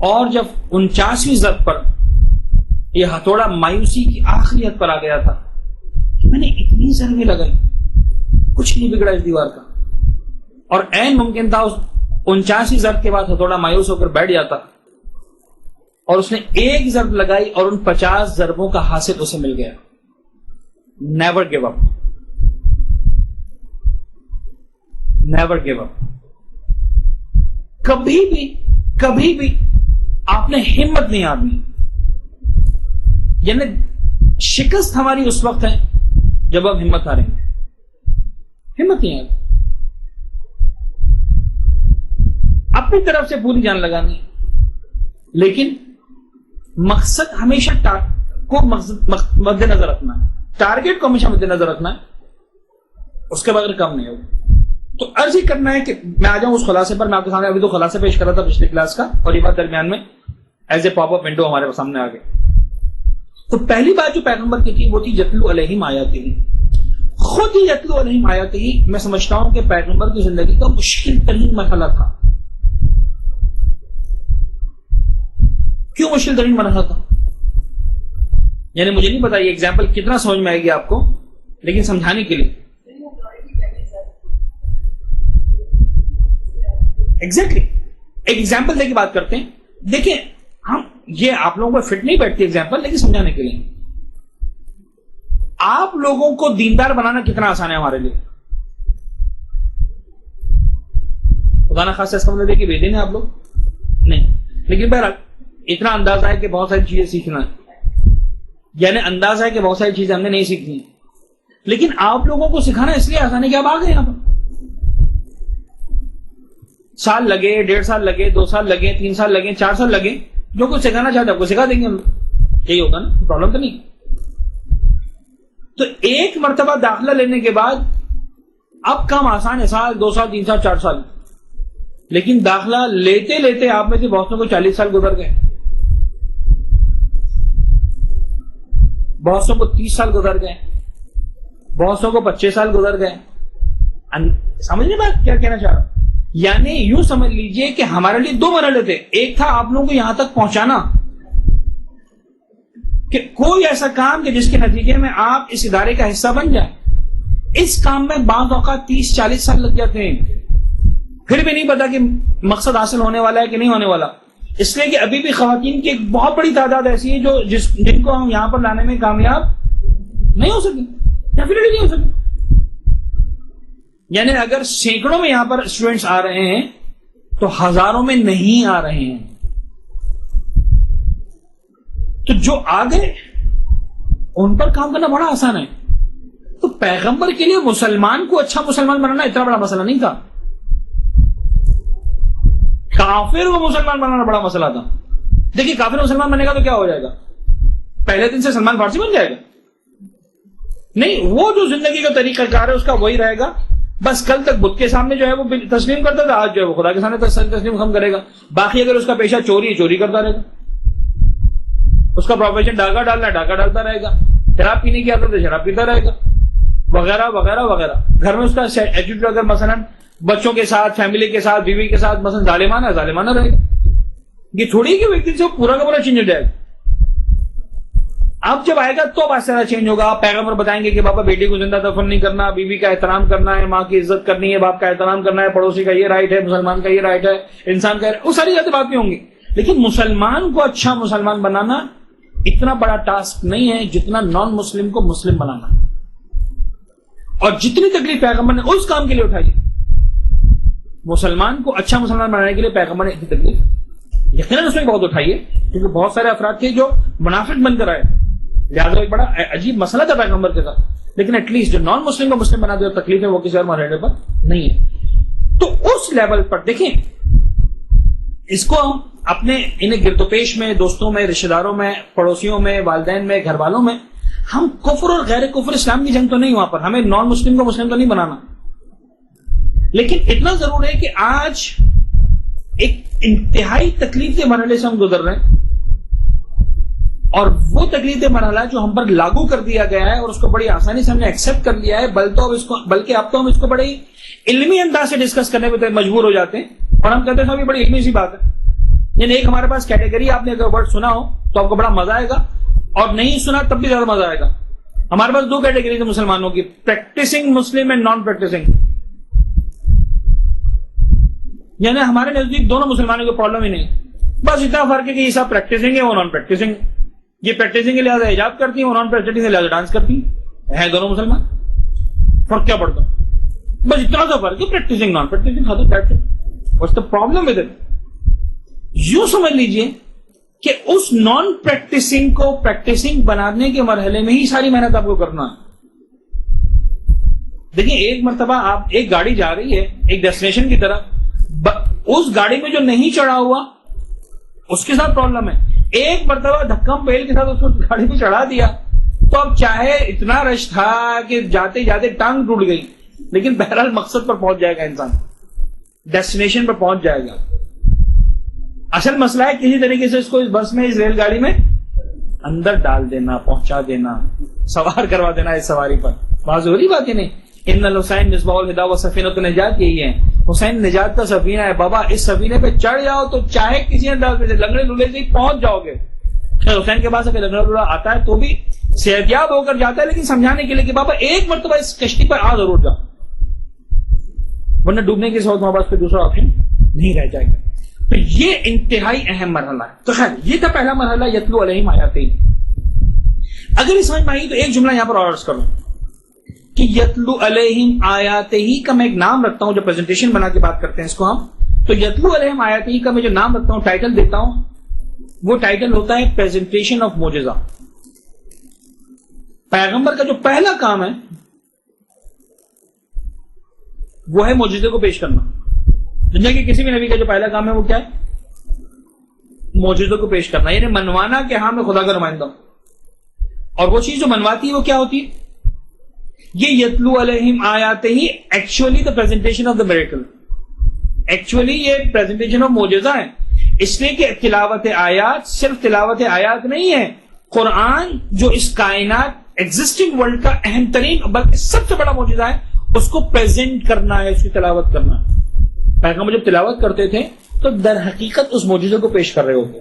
Speaker 1: اور جب 49ویں ضرب پر یہ ہتھوڑا مایوسی کی آخری حد پر آ گیا تھا کہ میں نے اتنی ضربیں لگائی کچھ نہیں بگڑا اس دیوار کا، اور عین ممکن تھا اس 49ویں ضرب کے بعد ہتھوڑا مایوس ہو کر بیٹھ جاتا اور اس نے ایک ضرب لگائی اور ان 50 ضربوں کا حاصل اسے مل گیا. Never give up, never give up. کبھی بھی آپ نے ہمت نہیں ہارنی. یعنی شکست ہماری اس وقت ہے جب ہم ہمت ہاریں گے. ہمت نہیں آئے. اپنی طرف سے پوری جان لگانی، لیکن مقصد ہمیشہ کو مد نظر رکھنا ہے. ٹارگیٹ کو ہمیشہ مد نظر رکھنا ہے، اس کے بغیر کم نہیں ہوگا. تو عرض ہی کرنا ہے کہ میں آ جاؤں اس خلاصے پر. میں آپ کے سامنے ابھی تو خلاصہ پیش کر رہا تھا پچھلی کلاس کا، اور یہ بات درمیان میں as a pop up window ہمارے سامنے آ گئی. تو پہلی بات جو پیغمبر کی تھی وہ تھی یتلو علیہم آیاتہ. خود ہی یتلو علیہم آیاتہ میں سمجھتا ہوں کہ پیغمبر کی زندگی کا مشکل ترین مرحلہ تھا. کیوں مشکل ترین مرحلہ تھا؟ یعنی مجھے نہیں پتا یہ ایگزامپل کتنا سمجھ میں آئے گی آپ کو، لیکن سمجھانے کے لیے ایگزیکٹلی ایک ایگزامپل دے کے بات کرتے ہیں. دیکھیں ہم یہ آپ لوگوں کو فٹ نہیں بیٹھتی ایگزامپل، لیکن سمجھانے کے لیے آپ لوگوں کو دیندار بنانا کتنا آسان ہے ہمارے لیے. خدا نہ خاص اس کا مطلب کہ بھیجیں آپ لوگ نہیں، لیکن بہرحال اتنا اندازہ ہے کہ بہت ساری چیزیں سیکھنا ہے. یعنی اندازہ ہے کہ بہت ساری چیزیں ہم نے نہیں سیکھنی، لیکن آپ لوگوں کو سکھانا اس لیے آسان ہے کہ آپ آ گئے یہاں پر. سال لگے، 1.5 سال لگے، 2 سال لگے، 3 سال لگے، 4 سال لگے، جو کچھ سکھانا چاہتے ہیں آپ کو سکھا دیں گے ہم. یہی ہوگا نا، پرابلم تو نہیں. تو ایک مرتبہ داخلہ لینے کے بعد اب کام آسان ہے، 1 سال، 2 سال، 3 سال، 4 سال. لیکن داخلہ لیتے لیتے آپ میں سے بہتوں کو 40 سال گزر گئے، بہتوں کو 30 سال گزر گئے، بہتوں کو 25 سال گزر گئے. سمجھنے بات کیا کہنا چاہ رہا ہوں؟ یعنی یوں سمجھ لیجئے کہ ہمارے لیے 2 مرحلے تھے. ایک تھا آپ لوگوں کو یہاں تک پہنچانا کہ کوئی ایسا کام کہ جس کے نتیجے میں آپ اس ادارے کا حصہ بن جائیں. اس کام میں بعض اوقات 30-40 سال لگ جاتے ہیں، پھر بھی نہیں پتا کہ مقصد حاصل ہونے والا ہے کہ نہیں ہونے والا. اس لیے کہ ابھی بھی خواتین کی ایک بہت بڑی تعداد ایسی ہے جن کو ہم یہاں پر لانے میں کامیاب نہیں ہو سکے، ڈیفینیٹلی نہیں ہو سکے. یعنی اگر سینکڑوں میں یہاں پر اسٹوڈنٹس آ رہے ہیں تو ہزاروں میں نہیں آ رہے ہیں. تو جو آ گئے ان پر کام کرنا بڑا آسان ہے. تو پیغمبر کے لیے مسلمان کو اچھا مسلمان بنانا اتنا بڑا مسئلہ نہیں تھا. کافر کو مسلمان بنانا بڑا مسئلہ تھا. دیکھیے کافر مسلمان بنے گا تو کیا ہو جائے گا؟ پہلے دن سے سلمان فارسی بن جائے گا؟ نہیں، وہ جو زندگی کا طریقہ کار ہے اس کا وہی رہے گا. بس کل تک بت کے سامنے جو ہے وہ تسلیم کرتا تھا، آج جو ہے وہ خدا کے سامنے تسلیم کم کرے گا. باقی اگر اس کا پیشہ چوری ہے، چوری کرتا رہے گا. اس کا پروفیشن ڈاکہ ڈالنا ہے، ڈاکہ ڈالتا رہے گا. شراب پینے کی عادت ہے، شراب پیتا رہے گا، وغیرہ وغیرہ وغیرہ. گھر میں اس کا ایٹیٹیوڈ اگر مثلا بچوں کے ساتھ، فیملی کے ساتھ، بیوی کے ساتھ مثلا ظالمانہ ظالمانہ رہے گا. یہ تھوڑی کہ ایک دن سے پورا کا پورا چینج ہو جائے گا. اب جب آئے گا تو بات سارا چینج ہوگا. آپ پیغمبر بتائیں گے کہ بابا بیٹی کو زندہ دفن نہیں کرنا، بیوی کا احترام کرنا ہے، ماں کی عزت کرنی ہے، باپ کا احترام کرنا ہے، پڑوسی کا یہ رائٹ ہے، مسلمان کا یہ رائٹ ہے، انسان کا وہ ساری باتیں ہوں گی. لیکن مسلمان کو اچھا مسلمان بنانا اتنا بڑا ٹاسک نہیں ہے جتنا نان مسلم کو مسلم بنانا. اور جتنی تکلیف پیغمبر نے اس کام کے لیے اٹھائی، مسلمان کو اچھا مسلمان بنانے کے لیے پیغمبر نے اتنی تکلیف یقیناً اس میں بہت اٹھائی ہے، کیونکہ بہت سارے افراد تھے جو منافق بن کر آئے. لہٰذا ایک بڑا عجیب مسئلہ تھا پیغمبر کے ساتھ. لیکن ایٹ لیسٹ جو نان مسلم کو مسلم بنا دے اور تکلیف ہے وہ کسی اور مرحلے پر نہیں ہے. تو اس لیول پر دیکھیں، اس کو ہم اپنے انہیں گرد و پیش میں، دوستوں میں، رشتے داروں میں، پڑوسیوں میں، والدین میں، گھر والوں میں، ہم کفر اور غیر کفر اسلام کی جنگ تو نہیں. وہاں پر ہمیں نان مسلم کو مسلم تو نہیں بنانا. لیکن اتنا ضرور ہے کہ آج ایک انتہائی تکلیف کے مرحلے سے ہم گزر رہے ہیں، اور وہ تکلیف مرحلہ جو ہم پر لاگو کر دیا گیا ہے اور اس کو بڑی آسانی سے ہم نے ایکسپٹ کر لیا ہے، بلکہ اب تو ہم اس کو بڑی علمی انداز سے ڈسکس کرنے پہ مجبور ہو جاتے ہیں. اور ہم کہتے ہیں یہ بڑی علمی سی بات ہے. یعنی ایک ہمارے پاس کیٹیگری، آپ نے اگر ورڈ سنا ہو تو آپ کو بڑا مزہ آئے گا، اور نہیں سنا تب بھی زیادہ مزہ آئے گا. ہمارے پاس دو کیٹیگری ہیں مسلمانوں کی، practising Muslim and non practising. یعنی ہمارے نزدیک دونوں مسلمانوں کی پرابلم ہی نہیں، بس اتنا فرق ہے کہ یہ سب پریکٹسنگ ہے، وہ نان پریکٹسنگ. یہ پریکٹسنگ کے لحاظ حجاب کرتی ہیں، وہ نان پریکٹسنگ کے لحاظ ڈانس کرتی ہیں دونوں مسلمان. فرق کیا پڑتا؟ بس اتنا سا فرق ہے، practising non practising. What's the problem with it? یوں سمجھ لیجئے کہ اس نان پریکٹسنگ کو پریکٹسنگ بنانے کے مرحلے میں ہی ساری محنت آپ کو کرنا ہے. دیکھیں، ایک مرتبہ آپ ایک گاڑی جا رہی ہے ایک ڈیسٹینیشن کی طرف، اس گاڑی میں جو نہیں چڑھا ہوا اس کے ساتھ پرابلم ہے. ایک مرتبہ دھکم بیل کے ساتھ اس کو گاڑی میں چڑھا دیا تو اب چاہے اتنا رش تھا کہ جاتے جاتے ٹانگ ٹوٹ گئی، لیکن بہرحال مقصد پر پہنچ جائے گا، انسان ڈیسٹینیشن پر پہنچ جائے گا. اصل مسئلہ ہے کسی طریقے سے اس کو اس بس میں، اس ریل گاڑی میں اندر ڈال دینا، پہنچا دینا، سوار کروا دینا اس سواری پر. معذوری بات ہے نہیں. ان الحسین مصباح الہدا و سفینۃ النجات یہی ہے، حسین نجات کا سفینہ ہے. بابا اس سفینے پہ چڑھ جاؤ تو چاہے کسی انداز میں لنگڑے لولے سے ہی پہنچ جاؤ گے. حسین کے پاس اگر لنگڑا لولا آتا ہے تو بھی صحتیاب ہو کر جاتا ہے، لیکن سمجھانے کے لیے کہ بابا ایک مرتبہ اس کشتی پر آ ضرور جاؤ، ورنہ ڈوبنے کے ساتھ ہمارے پاس کوئی دوسرا آپشن نہیں رہ جائے گا. تو یہ انتہائی اہم مرحلہ ہے. تو خیر یہ تھا پہلا مرحلہ، یتلو علیہم آیاتہ. اگر اس سمجھ میں آئی تو ایک جملہ یہاں پر اور عرض کروں کہ یتلو علیہم آیاتہ کا میں ایک نام رکھتا ہوں، جو پریزنٹیشن بنا کے بات کرتے ہیں اس کو ہم، تو یتلو علیہم آیاتہ کا میں جو نام رکھتا ہوں، ٹائٹل دیتا ہوں، وہ ٹائٹل ہوتا ہے پریزنٹیشن آف معجزہ. پیغمبر کا جو پہلا کام ہے وہ ہے معجزے کو پیش کرنا. دنیا کے کسی بھی نبی کا جو پہلا کام ہے وہ کیا ہے؟ معجزوں کو پیش کرنا، یعنی منوانا کہ ہاں میں خدا کا نمائندہ ہوں. اور وہ چیز جو منواتی ہے وہ کیا ہوتی ہے؟ یہ یتلو علیہم آیاتہ ہی actually the presentation of the miracle. Actually یہ پریزنٹیشن آف معجزہ ہے، اس لیے کہ تلاوت آیات صرف تلاوت آیات نہیں ہے. قرآن جو اس کائنات ایگزسٹنگ ورلڈ کا اہم ترین بلکہ سب سے بڑا معجزہ ہے، اس کو پریزنٹ کرنا ہے، اس کی تلاوت کرنا ہے. پیغمبر جب تلاوت کرتے تھے تو در حقیقت اس معجزے کو پیش کر رہے ہوتے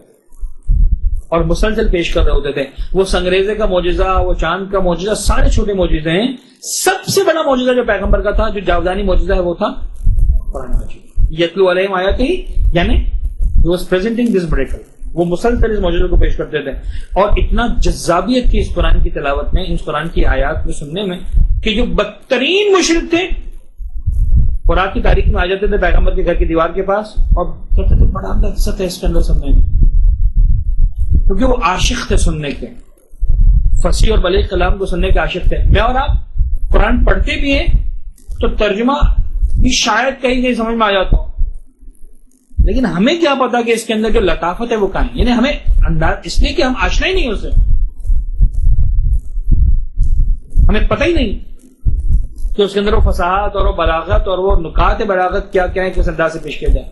Speaker 1: اور مسلسل پیش کر رہے ہوتے تھے. وہ سنگریزے کا معجزہ، وہ چاند کا معجزہ، سارے چھوٹے معجزے ہیں. سب سے بڑا معجزہ جو پیغمبر کا تھا، جو جاودانی معجزہ ہے، وہ تھا قرآن مجید. یتلو علیہم آیاتہ ہی، یعنی he was presenting this miracle. وہ مسلسل اس معجزے کو پیش کرتے تھے. اور اتنا جذابیت تھی اس قرآن کی تلاوت میں، اس قرآن کی آیات میں سننے میں، کہ جو بدترین مشرک تھے اور رات کی تاریخ میں آ جاتے تھے پیغمبر کے گھر کی دیوار کے پاس اور کہتے تھے بڑا لذت ہے اس کے اندر سننے میں، کیونکہ وہ عاشق تھے سننے کے، فصیح اور بلیغ کلام کو سننے کے عاشق تھے. میں اور آپ قرآن پڑھتے بھی ہیں تو ترجمہ بھی شاید کہیں کہیں سمجھ میں آ جاتا ہو، لیکن ہمیں کیا پتا کہ اس کے اندر جو لطافت ہے وہ کہاں ہے. یعنی ہمیں انداز اس لیے کہ ہم آشنا ہی نہیں اسے، ہمیں پتہ ہی نہیں کہ اس کے اندر وہ فصاحت اور وہ بلاغت اور وہ نکات بلاغت کیا کیا ہے، کس انداز سے پیش کیا جائے.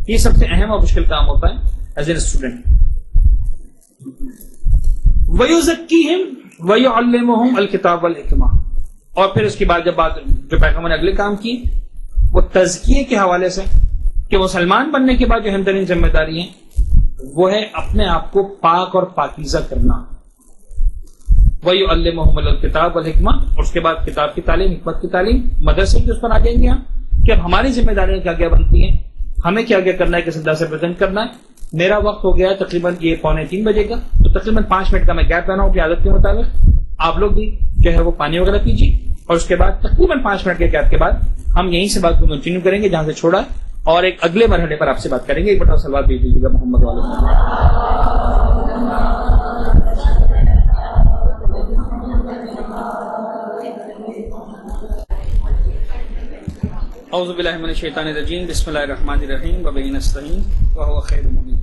Speaker 1: یہ سب سے اہم اور مشکل کام ہوتا ہے ایز این اسٹوڈنٹ. وَيُزَكِّيهِمْ وَيُعَلِّمُهُمْ الْكِتَابَ وَالْحِكْمَةَ. اور پھر اس کے بعد جب بات جو پیغمبر نے اگلے کام کی وہ تزکیے کے حوالے سے کہ مسلمان بننے کے بعد جو اہم ترین ذمہ داری ہے وہ ہے اپنے آپ کو پاک اور پاکیزہ کرنا. وَيُعَلِّمُهُمُ الْكِتَابَ وَالْحِكْمَةَ. اور اس کے بعد کتاب کی تعلیم، حکمت کی تعلیم، مدرسے کی اس پر آ جائیں گے ہم کہ اب ہماری ذمہ داریاں کیا کیا بنتی ہیں، ہمیں کیا کیا کرنا ہے، کس انداز سے پریزنٹ کرنا ہے. میرا وقت ہو گیا تقریباً یہ 2:45 بجے کا، تو تقریباً 5 منٹ کا میں گیپ لینا ہوں اپنی عادت کے مطابق. آپ لوگ بھی جو ہے وہ پانی وغیرہ پیجیے اور اس کے بعد تقریباً 5 منٹ کے گیپ کے بعد ہم یہیں سے بات کو کنٹینیو کریں گے جہاں سے چھوڑا اور ایک اگلے مرحلے پر آپ سے بات کریں گے. ایک بڑا سلوات بھیج دیجیے گا محمد والے. اعوذ باللہ من الشیطان الرجیم، بسم اللہ الرحمن الرحیم، وبہ نستعین وہو خیر المعینین.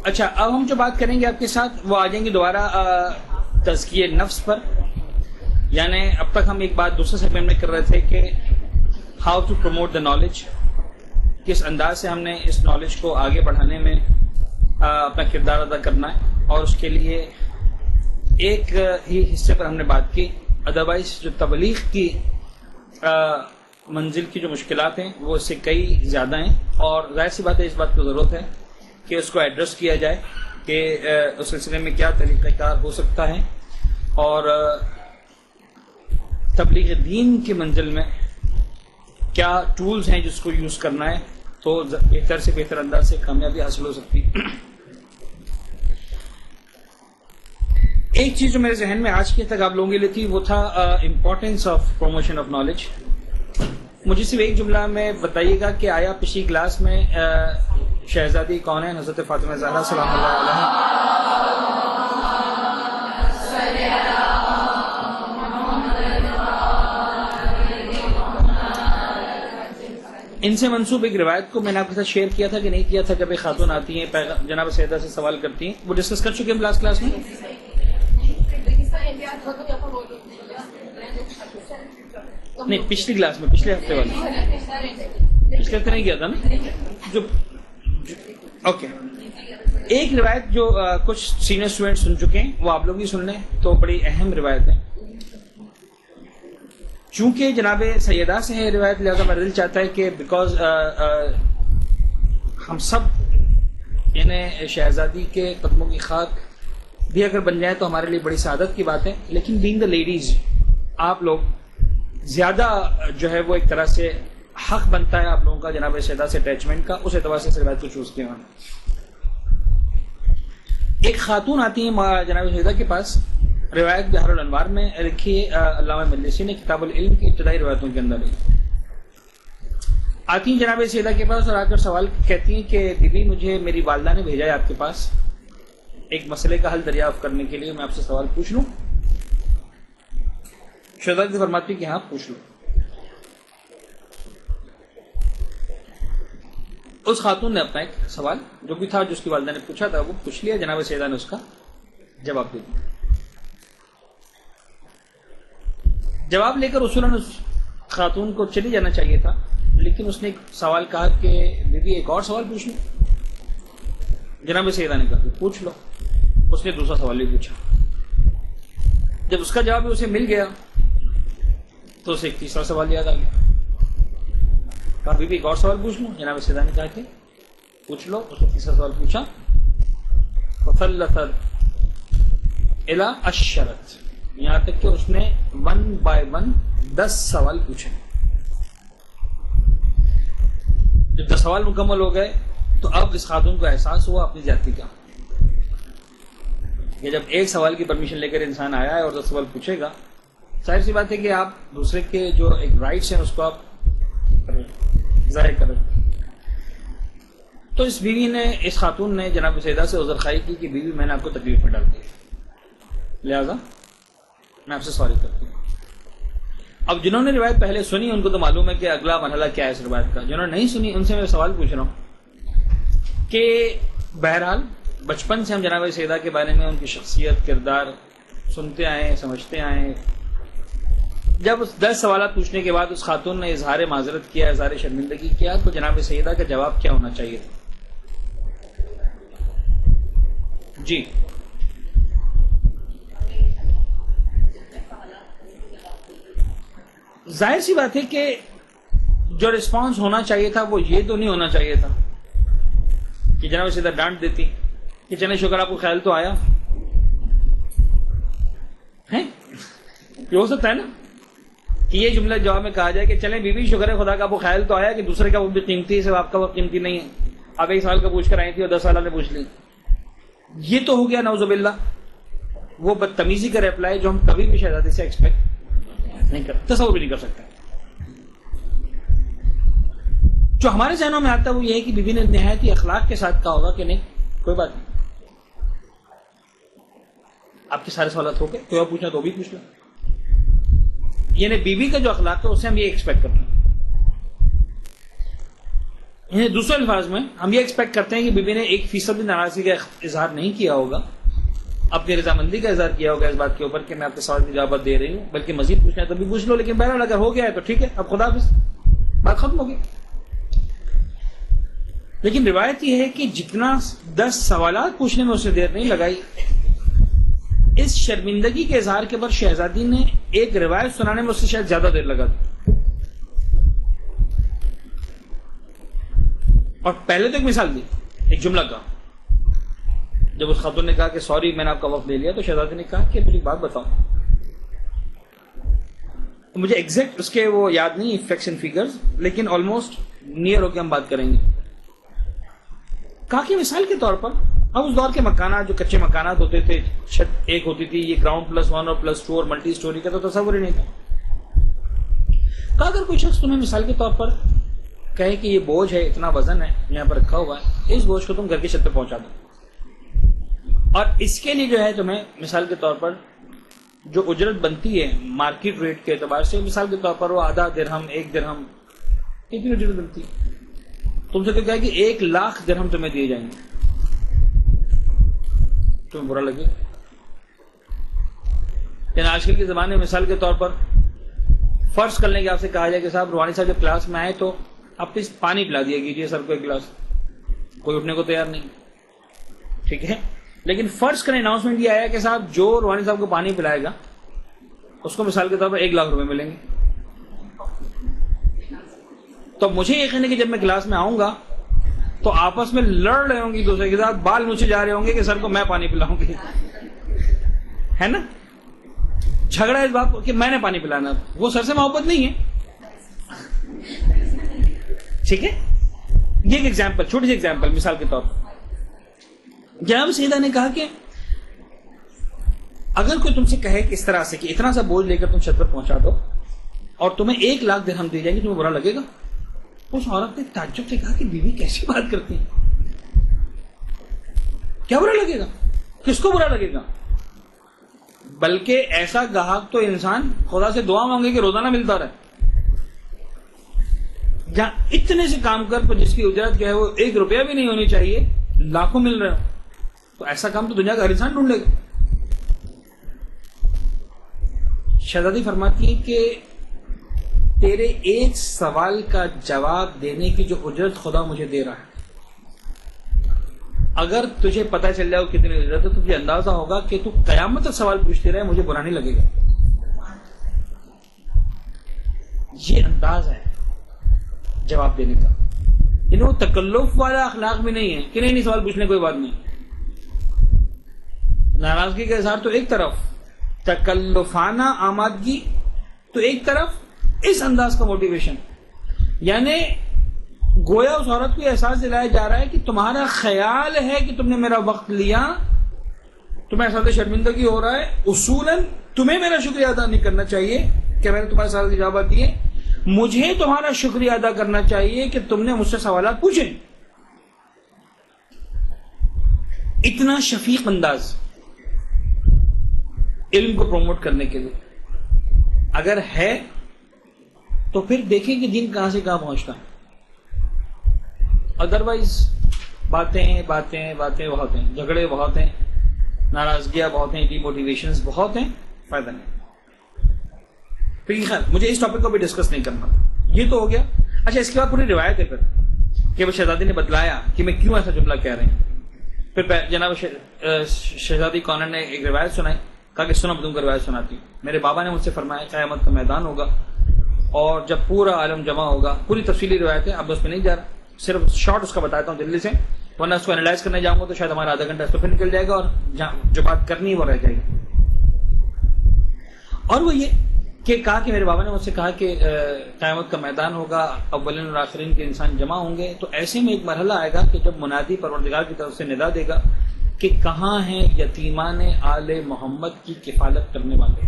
Speaker 1: اچھا، اب ہم جو بات کریں گے آپ کے ساتھ وہ آ جائیں گے دوبارہ تزکیہ نفس پر. یعنی اب تک ہم ایک بات دوسرے سیگمنٹ میں کر رہے تھے کہ how to promote the knowledge, کس انداز سے ہم نے اس نالج کو آگے بڑھانے میں اپنا کردار ادا کرنا ہے. اور اس کے لیے ایک ہی حصے پر ہم نے بات کی، ادروائز جو تبلیغ کی منزل کی جو مشکلات ہیں وہ اس سے کئی زیادہ ہیں، اور ظاہر سی بات ہے اس بات کی ضرورت ہے کہ اس کو ایڈریس کیا جائے کہ اس سلسلے میں کیا طریقہ کار ہو سکتا ہے اور تبلیغ دین کی منزل میں کیا ٹولز ہیں جس کو یوز کرنا ہے تو بہتر سے بہتر انداز سے کامیابی حاصل ہو سکتی. ایک چیز جو میرے ذہن میں آج کے تک آپ لوگوں کے لیے تھی وہ تھا importance of promotion of knowledge. مجھے صرف ایک جملہ میں بتائیے گا کہ آیا پچھلی کلاس میں شہزادی کون ہے؟ حضرت فاطمہ زہرا سلام اللہ علیہ. ان سے منسوب ایک روایت کو میں نے آپ کے ساتھ شیئر کیا تھا کہ نہیں کیا تھا. جب ایک خاتون آتی ہیں جناب سیدہ سے سوال کرتی ہیں، وہ ڈسکس کر چکے ہیں لاسٹ کلاس میں. نہیں، پچھلی کلاس میں، پچھلے ہفتے والی، پچھلے ہفتے نہیں کیا تھا نا جو اوکے. ایک روایت جو کچھ سینئر اسٹوڈنٹ سن چکے ہیں وہ آپ لوگ بھی سن لیں، تو بڑی اہم روایت ہے. چونکہ جناب سیدہ سے ہے روایت، لہٰذا میرا دل چاہتا ہے کہ بیکاز ہم سب یعنی شہزادی کے قدموں کی خاک بھی اگر بن جائے تو ہمارے لیے بڑی سعادت کی بات ہے. لیکن بینگ دا لیڈیز آپ لوگ زیادہ جو ہے وہ ایک طرح سے حق بنتا ہے آپ لوگوں کا جناب سیدہ سے اٹیچمنٹ کا، اس اعتبار سے روایت کو چوز کیا. ایک خاتون آتی ہیں جناب سیدہ کے پاس، روایت بحر الانوار میں لکھی علامہ مجلسی نے کتاب العلم کی ابتدائی روایتوں کے اندر آتی ہیں جناب سیدہ کے پاس اور آ کر سوال کہتی ہیں کہ بی بی مجھے میری والدہ نے بھیجا ہے آپ کے پاس ایک مسئلے کا حل دریافت کرنے کے لیے، میں آپ سے سوال پوچھ لوں؟ شہزادی فرماتی کہ ہاں پوچھ لو. اس خاتون نے اپنا ایک سوال جو بھی تھا جو اس کی والدہ نے پوچھا تھا وہ پوچھ لیا، جناب سیدہ نے اس کا جواب دے دیا. جواب لے کر اصولاً اس خاتون کو چلی جانا چاہیے تھا، لیکن اس نے ایک سوال کہا کہ بیوی ایک اور سوال پوچھ لوں؟ جناب سیدہ نے کہا کہ پوچھ لو. اس نے دوسرا سوال بھی پوچھا. جب اس کا جواب اسے مل گیا تو اسے ایک تیسرا سوال یاد آ گیا. کہا بیوی ایک اور سوال پوچھ لوں؟ جناب سیدہ نے کہا کہ پوچھ لو. اس نے تیسرا سوال پوچھا. فثلثت الى الشرط، یہاں تک کہ اس نے 1 by 1 10 سوال پوچھے. جب 10 سوال مکمل ہو گئے تو اب اس خاتون کو احساس ہوا اپنی زیادتی کا کہ جب ایک سوال کی پرمیشن لے کر انسان آیا ہے اور 10 سوال پوچھے گا، ظاہر سی بات ہے کہ آپ دوسرے کے جو ایک رائٹس ہیں اس کو آپ ظاہر کر رہے. تو اس بیوی نے، اس خاتون نے جناب سیدہ سے عذر خواہی کی کہ بیوی میں نے آپ کو تکلیف میں ڈال دی، لہذا میں آپ سے سوری کرتی ہوں. اب جنہوں نے روایت پہلے سنی ان کو تو معلوم ہے کہ اگلا مرحلہ کیا ہے اس روایت کا. جنہوں نے نہیں سنی ان سے میں سوال پوچھ رہا ہوں کہ بہرحال بچپن سے ہم جناب سیدہ کے بارے میں ان کی شخصیت، کردار سنتے آئے، سمجھتے آئے. جب 10 سوالات پوچھنے کے بعد اس خاتون نے اظہار معذرت کیا، اظہار شرمندگی کیا، تو جناب سیدہ کا جواب کیا ہونا چاہیے تھا؟ جی ظاہر سی بات ہے کہ جو رسپانس ہونا چاہیے تھا وہ یہ تو نہیں ہونا چاہیے تھا کہ جناب سیدہ ڈانٹ دیتی کہ چلے شکر آپ کو خیال تو آیا ہے. یہ ہو سکتا ہے نا کہ یہ جملہ جواب میں کہا جائے کہ چلیں بی بی شکر ہے خدا کا آپ کو خیال تو آیا کہ دوسرے کا وہ بھی قیمتی ہے، صرف آپ کا وہ قیمتی نہیں ہے. آپ 1 سال کا پوچھ کر آئی تھی اور 10 سالہ نے پوچھ لی. یہ تو ہو گیا نعوذ باللہ وہ بدتمیزی کا ریپلائی جو ہم کبھی بھی شہزادی سے ایکسپیکٹ نہیں کرتے، تصور بھی نہیں کر سکتے. جو ہمارے ذہنوں میں آتا ہے وہ یہ ہے کہ بیوی نے نہایت ہی اخلاق کے ساتھ کہا ہوگا کہ نہیں کوئی بات نہیں، آپ کے سارے سوالات ہو گئے، کوئی اور پوچھنا تو بھی پوچھ لو. یعنی بیوی کا جو اخلاق ہے اس سے ہم یہ ایکسپیکٹ کرتے ہیں. یعنی دوسرے الفاظ میں ہم یہ ایکسپیکٹ کرتے ہیں کہ بیوی نے 1% ناراضگی کا اظہار نہیں کیا ہوگا، اپنی رضامندی کا اظہار کیا ہوگا اس بات کے اوپر کہ میں آپ کے سوال کی جواب دے رہی ہوں، بلکہ مزید پوچھنا ہے تو بھی پوچھ لو، لیکن بہرحال اگر ہو گیا ہے تو ٹھیک ہے، اب خدا حافظ، بات ختم ہو گئی. لیکن روایت یہ ہے کہ جتنا 10 سوالات پوچھنے میں اسے دیر نہیں لگائی، اس شرمندگی کے اظہار کے بعد شہزادی نے ایک روایت سنانے میں اس سے شاید زیادہ دیر لگا. اور پہلے تو ایک مثال دی، ایک جملہ کا. جب اس خاتون نے کہا کہ سوری میں نے آپ کا وقت لے لیا، تو شہزادی نے کہا کہ مجھے بات بتاؤ. مجھے ایگزیکٹ اس کے وہ یاد نہیں فیکٹس اینڈ فیگرز، لیکن آلموسٹ نیئر ہو کے ہم بات کریں گے. کہا کہ مثال کے طور پر اب اس دور کے مکانات جو کچے مکانات ہوتے تھے، چھت ایک ہوتی تھی، یہ گراؤنڈ +1 اور +2 اور ملٹی سٹوری کا تو تصور ہی نہیں تھا. کہا اگر کوئی شخص تمہیں مثال کے طور پر کہے کہ یہ بوجھ ہے، اتنا وزن ہے یہاں پر رکھا ہوا ہے، اس بوجھ کو تم گھر کی چھت پہ پہنچا دو، اور اس کے لیے جو ہے تمہیں مثال کے طور پر جو اجرت بنتی ہے مارکیٹ ریٹ کے اعتبار سے، مثال کے طور پر وہ آدھا درہم، 1 درہم، اتنی اجرت بنتی ہے. تم سے تو کہا کہ 1 لاکھ درہم تمہیں دیے جائیں گے، تمہیں برا لگے. لیکن آج کل کے زمانے میں مثال کے طور پر فرض کر لیں کہ آپ سے کہا جائے کہ صاحب روحانی صاحب جب کلاس میں آئے تو آپ پلیز پانی پلا دیا کیجیے سر کو 1 گلاس. کوئی اٹھنے کو تیار نہیں، ٹھیک ہے. لیکن فرض کریں اناؤنسمنٹ یہ آیا کہ صاحب جو روحانی صاحب کو پانی پلائے گا اس کو مثال کے طور پر 1 لاکھ روپے ملیں گے. تو مجھے یقین ہے کہ جب میں کلاس میں آؤں گا تو آپس میں لڑ رہے ہوں گے دوسرے کے ساتھ، بال نوچے جا رہے ہوں گے کہ سر کو میں پانی پلاؤں گی، ہے نا. جھگڑا اس بات کو کہ میں نے پانی پلانا، وہ سر سے محبت نہیں ہے، ٹھیک ہے. یہ ایک ایگزامپل، چھوٹی سی ایگزامپل مثال کے طور پر. جناب سیدہ نے کہا کہ اگر کوئی تم سے کہے کہ اس طرح سے کہ اتنا سا بوجھ لے کر تم چھت پر پہنچا دو اور تمہیں 1 لاکھ درہم دی جائیں گے، تمہیں برا لگے گا؟ اس عورت نے تعجب سے کہا کہ بیوی کیسی بات کرتی ہے، کیا برا لگے گا؟ کس کو برا لگے گا؟ بلکہ ایسا گاہک تو انسان خدا سے دعا مانگے کہ روزانہ ملتا رہے. جہاں اتنے سے کام کر پر جس کی اجرت کیا ہے وہ 1 روپیہ بھی نہیں ہونی چاہیے، لاکھوں مل رہے ہو، تو ایسا کام تو دنیا کا ہر انسان ڈھونڈ لے گا. شہزادی فرماتی ہے کہ تیرے ایک سوال کا جواب دینے کی جو اجرت خدا مجھے دے رہا ہے، اگر تجھے پتا چل جائے کتنی اجرت ہے تو تجھے اندازہ ہوگا کہ تو قیامت تک سوال پوچھتے رہے مجھے برا نہیں لگے گا. یہ انداز ہے جواب دینے کا. یعنی وہ تکلف والا اخلاق بھی نہیں ہے کہ نہیں سوال پوچھنے کوئی بات نہیں. ناراضگی کا اظہار تو ایک طرف، تکلفانہ آمادگی تو ایک طرف، اس انداز کا موٹیویشن. یعنی گویا اس عورت کو احساس دلایا جا رہا ہے کہ تمہارا خیال ہے کہ تم نے میرا وقت لیا، تمہیں احساس شرمندگی ہو رہا ہے، اصولاً تمہیں میرا شکریہ ادا نہیں کرنا چاہیے کہ میں نے تمہارے ساتھ اجابت دیے، مجھے تمہارا شکریہ ادا کرنا چاہیے کہ تم نے مجھ سے سوالات پوچھے. اتنا شفیق انداز علم کو پروموٹ کرنے کے لیے اگر ہے تو پھر دیکھیں کہ دین کہاں سے کہاں پہنچتا ہے. ادروائز باتیں باتیں باتیں بہت ہیں, جھگڑے بہت ہیں, ناراضگیاں بہت ہیں, ڈی موٹیویشنز بہت ہیں, فائدہ نہیں. خیر مجھے اس ٹاپک کو بھی ڈسکس نہیں کرنا. یہ تو ہو گیا. اچھا اس کے بعد پوری روایت ہے پھر کہ وہ شہزادی نے بتلایا کہ میں کیوں ایسا جملہ کہہ رہے ہیں. پھر جناب شہزادی کونر نے ایک روایت سنائی, کہا کہ سنو تم کو روایت سناتی ہوں. میرے بابا نے مجھ سے فرمایا قیامت کا میدان ہوگا اور جب پورا عالم جمع ہوگا. پوری تفصیلی روایت ہے, اب اس میں نہیں جا رہا, صرف شارٹ اس کا بتاتا ہوں جلدی سے, ورنہ اس کو انالائز کرنے جاؤں گا تو شاید ہمارا آدھا گھنٹہ اس پہ پھر نکل جائے گا اور جو بات کرنی ہے وہ رہ جائے گی. اور وہ یہ کہ کہا کہ میرے بابا نے مجھ سے کہا کہ قیامت کا میدان ہوگا, اولین اور آخرین کے انسان جمع ہوں گے, تو ایسے میں ایک مرحلہ آئے گا کہ جب منادی پروردگار کی طرف سے ندا دے گا کہ کہاں ہیں یتیمان آل محمد کی کفالت کرنے والے,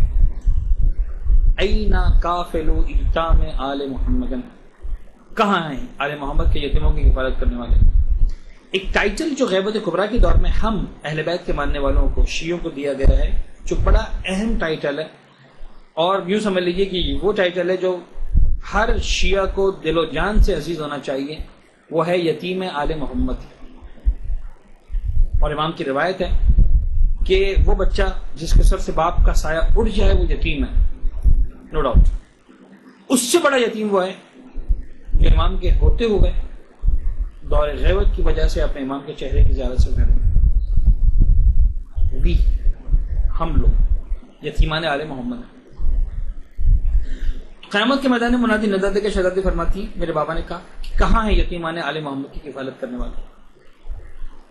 Speaker 1: اینا کافلو ایتام آل محمد, کہاں ہیں آل محمد کے یتیموں کی کفالت کرنے والے. ایک ٹائٹل جو غیبت کبریٰ کے دور میں ہم اہل بیت کے ماننے والوں کو, شیعوں کو دیا گیا ہے, جو بڑا اہم ٹائٹل ہے, اور یوں سمجھ لیجیے کہ وہ ٹائٹل ہے جو ہر شیعہ کو دل و جان سے عزیز ہونا چاہیے, وہ ہے یتیم آل محمد. اور امام کی روایت ہے کہ وہ بچہ جس کے سر سے باپ کا سایہ اڑ جائے وہ یتیم ہے, نو ڈاؤٹ. اس سے بڑا یتیم وہ ہے جو امام کے ہوتے ہوئے دور غیبت کی وجہ سے اپنے امام کے چہرے کی زیارت سے بھی ہم لوگ یتیمان آل محمد. قیامت کے میدان میں منادی ندا دے کے شہزادی فرماتی میرے بابا نے کہا کہ کہاں ہیں یتیمان آل محمد کی کفالت کرنے والے.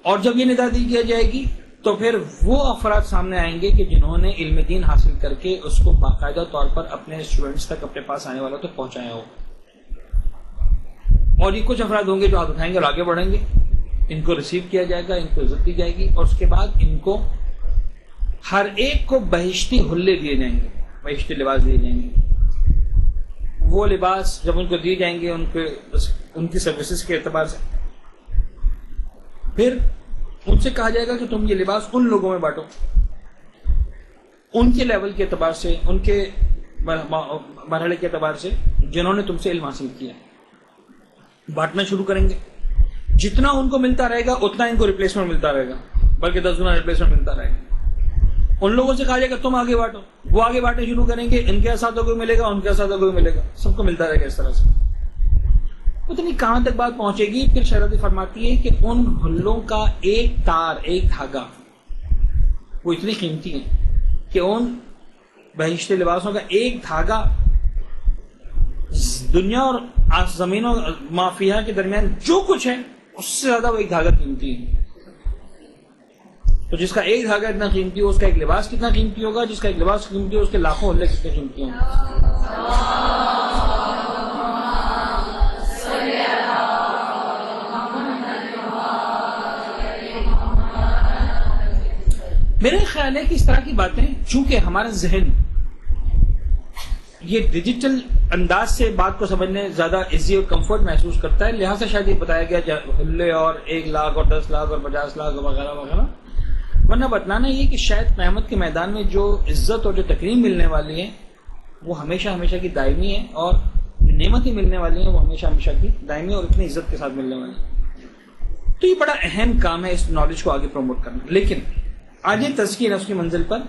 Speaker 1: اور جب یہ ندا دی جائے گی تو پھر وہ افراد سامنے آئیں گے کہ جنہوں نے علم دین حاصل کر کے اس کو باقاعدہ طور پر اپنے اسٹوڈنٹس تک, اپنے پاس آنے والوں تک پہنچایا ہو. اور یہ کچھ افراد ہوں گے جو ہاتھ اٹھائیں گے اور آگے بڑھیں گے, ان کو ریسیو کیا جائے گا, ان کو عزت دی جائے گی, اور اس کے بعد ان کو ہر ایک کو بہشتی حلے دیے جائیں گے, بہشتی لباس دیے جائیں گے. وہ لباس جب ان کو دیے جائیں گے ان کی سروسز کے اعتبار سے, پھر ان سے کہا جائے گا کہ تم یہ لباس ان لوگوں میں بانٹو, ان کے لیول کے اعتبار سے, ان کے مرحلے کے اعتبار سے جنہوں نے تم سے علم حاصل کیا. بانٹنا شروع کریں گے, جتنا ان کو ملتا رہے گا اتنا ان کو ریپلیسمنٹ ملتا رہے گا, بلکہ 10 گنا ریپلیسمنٹ ملتا رہے گا. ان لوگوں سے کہا جائے گا تم آگے بانٹو, وہ آگے بانٹنے شروع کریں گے, ان کے ساتھوں کو ملے گا, ان کے ساتھوں کو ملے گا, سب کو ملتا رہے گا. اس طرح سے اتنی کہاں تک بات پہنچے گی. پھر شہزادی فرماتی ہے کہ ان بھلوں کا ایک تار, ایک دھاگا, وہ اتنی قیمتی ہیں کہ ان بہشتی لباسوں کا ایک دھاگا دنیا اور زمین و مافیہ کے درمیان جو کچھ ہے اس سے زیادہ وہ ایک دھاگا قیمتی ہے. تو جس کا ایک دھاگا اتنا قیمتی ہو, اس کا ایک لباس کتنا قیمتی ہوگا, جس کا ایک لباس قیمتی ہو اس کے لاکھوں حلے کتنے قیمتی ہوں. میرا خیال ہے کہ اس طرح کی باتیں, چونکہ ہمارا ذہن یہ ڈیجیٹل انداز سے بات کو سمجھنے زیادہ ایزی اور کمفرٹ محسوس کرتا ہے, لہٰذا شاید یہ بتایا گیا حلے اور 1 لاکھ اور 10 لاکھ اور 50 لاکھ وغیرہ وغیرہ. ورنہ بتلانا یہ کہ شاید قیامت کے میدان میں جو عزت اور جو تکریم ملنے والی ہے وہ ہمیشہ ہمیشہ کی دائمی ہے, اور نعمتیں ملنے والی ہیں وہ ہمیشہ ہمیشہ کی دائمی اور اتنی عزت کے ساتھ ملنے والی ہیں. تو یہ بڑا اہم کام ہے اس نالج کو آگے پروموٹ کرنا. لیکن آج تزکیہ نفس کی منزل پر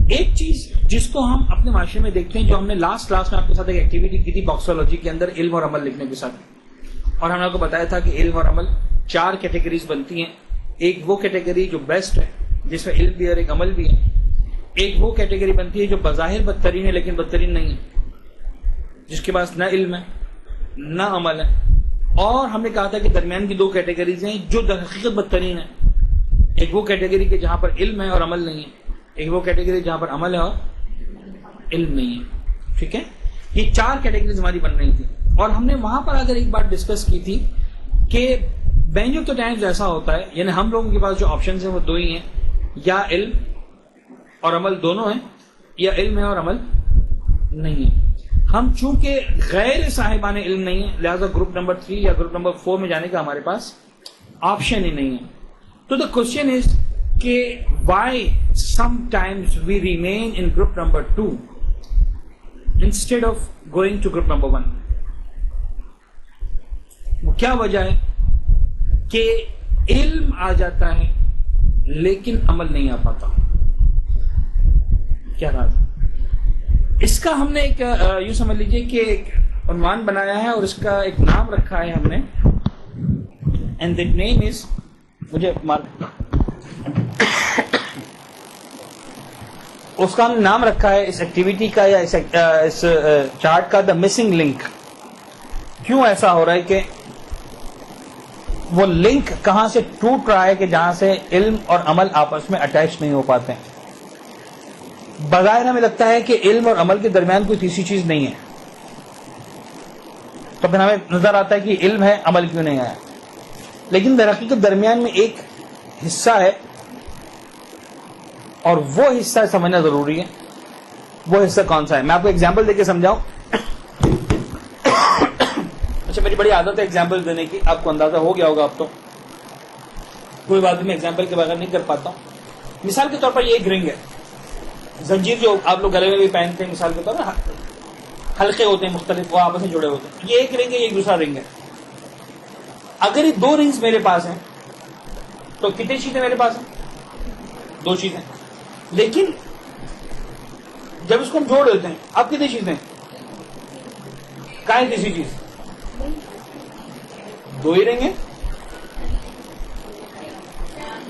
Speaker 1: ایک چیز جس کو ہم اپنے معاشرے میں دیکھتے ہیں, جو ہم نے لاسٹ کلاس میں آپ کے ساتھ ایک ایکٹیویٹی کی تھی باکسولوجی کے اندر, علم اور عمل لکھنے کے ساتھ, اور ہم نے آپ کو بتایا تھا کہ علم اور عمل 4 کیٹیگریز بنتی ہیں. ایک وہ کیٹیگری جو بیسٹ ہے جس میں علم بھی اور ایک عمل بھی ہے. ایک وہ کیٹیگری بنتی ہے جو بظاہر بدترین ہے لیکن بدترین نہیں ہے, جس کے پاس نہ علم ہے نہ عمل ہے. اور ہم نے کہا تھا کہ درمیان کی 2 کیٹیگریز ہیں جو در حقیقت بدترین ہے. ایک وہ کیٹیگری کہ جہاں پر علم ہے اور عمل نہیں ہے, ایک وہ کیٹیگری جہاں پر عمل ہے اور علم نہیں ہے. ٹھیک ہے, یہ 4 کیٹیگریز ہماری بن رہی تھی, اور ہم نے وہاں پر اگر ایک بات ڈسکس کی تھی کہ بینچ آف دا ٹائمز ایسا ہوتا ہے, یعنی ہم لوگوں کے پاس جو آپشنز ہیں وہ 2 ہی ہیں, یا علم اور عمل دونوں ہیں, یا علم ہے اور عمل نہیں ہے. ہم چونکہ غیر صاحبان علم نہیں ہیں، لہذا گروپ نمبر 3 یا گروپ نمبر 4 میں جانے کا ہمارے پاس آپشن ہی نہیں ہے. تو دا کوشچن از کہ why sometimes we remain in group number 2 instead of going to group number 1. وہ کیا وجہ ہے کہ علم آ جاتا ہے لیکن عمل نہیں آ پاتا؟ کیا راز؟ اس کا ہم نے ایک یوں سمجھ لیجئے کہ ایک عنوان بنایا ہے اور اس کا ایک نام رکھا ہے ہم نے، اینڈ دیٹ نیم از، مجھے اس کا ہم نے نام رکھا ہے اس ایکٹیویٹی کا یا اس چارٹ کا، دا مسنگ لنک. کیوں ایسا ہو رہا ہے کہ وہ لنک کہاں سے ٹوٹ رہا ہے کہ جہاں سے علم اور عمل آپس میں اٹیچ نہیں ہو پاتے ہیں؟ بظاہر ہمیں لگتا ہے کہ علم اور عمل کے درمیان کوئی تیسری چیز نہیں ہے، تو پھر ہمیں نظر آتا ہے کہ علم ہے، عمل کیوں نہیں آیا؟ لیکن در حقیقت درمیان میں ایک حصہ ہے اور وہ حصہ سمجھنا ضروری ہے. وہ حصہ کون سا ہے؟ میں آپ کو ایگزامپل دے کے سمجھاؤں. اچھا، میری بڑی عادت ہے ایگزامپل دینے کی، آپ کو اندازہ ہو گیا ہوگا. اب تو کوئی بات میں ایگزامپل کے بغیر نہیں کر پاتا ہوں. مثال کے طور پر یہ ایک رنگ ہے، زنجیر جو آپ لوگ گلے میں بھی پہنتے ہیں، مثال کے طور پر حلقے ہوتے ہیں مختلف، وہ آپس میں جڑے ہوتے ہیں. یہ ایک رنگ ہے، یہ ایک دوسرا رنگ ہے. اگر یہ 2 رنگز میرے پاس ہیں تو کتنی چیزیں میرے پاس ہیں؟ 2 چیزیں. لیکن جب اس کو ہم جوڑ دیتے ہیں، اب کتنی چیزیں؟ کہاں ہے تیسری چیز؟ 2 ہی رنگ ہیں.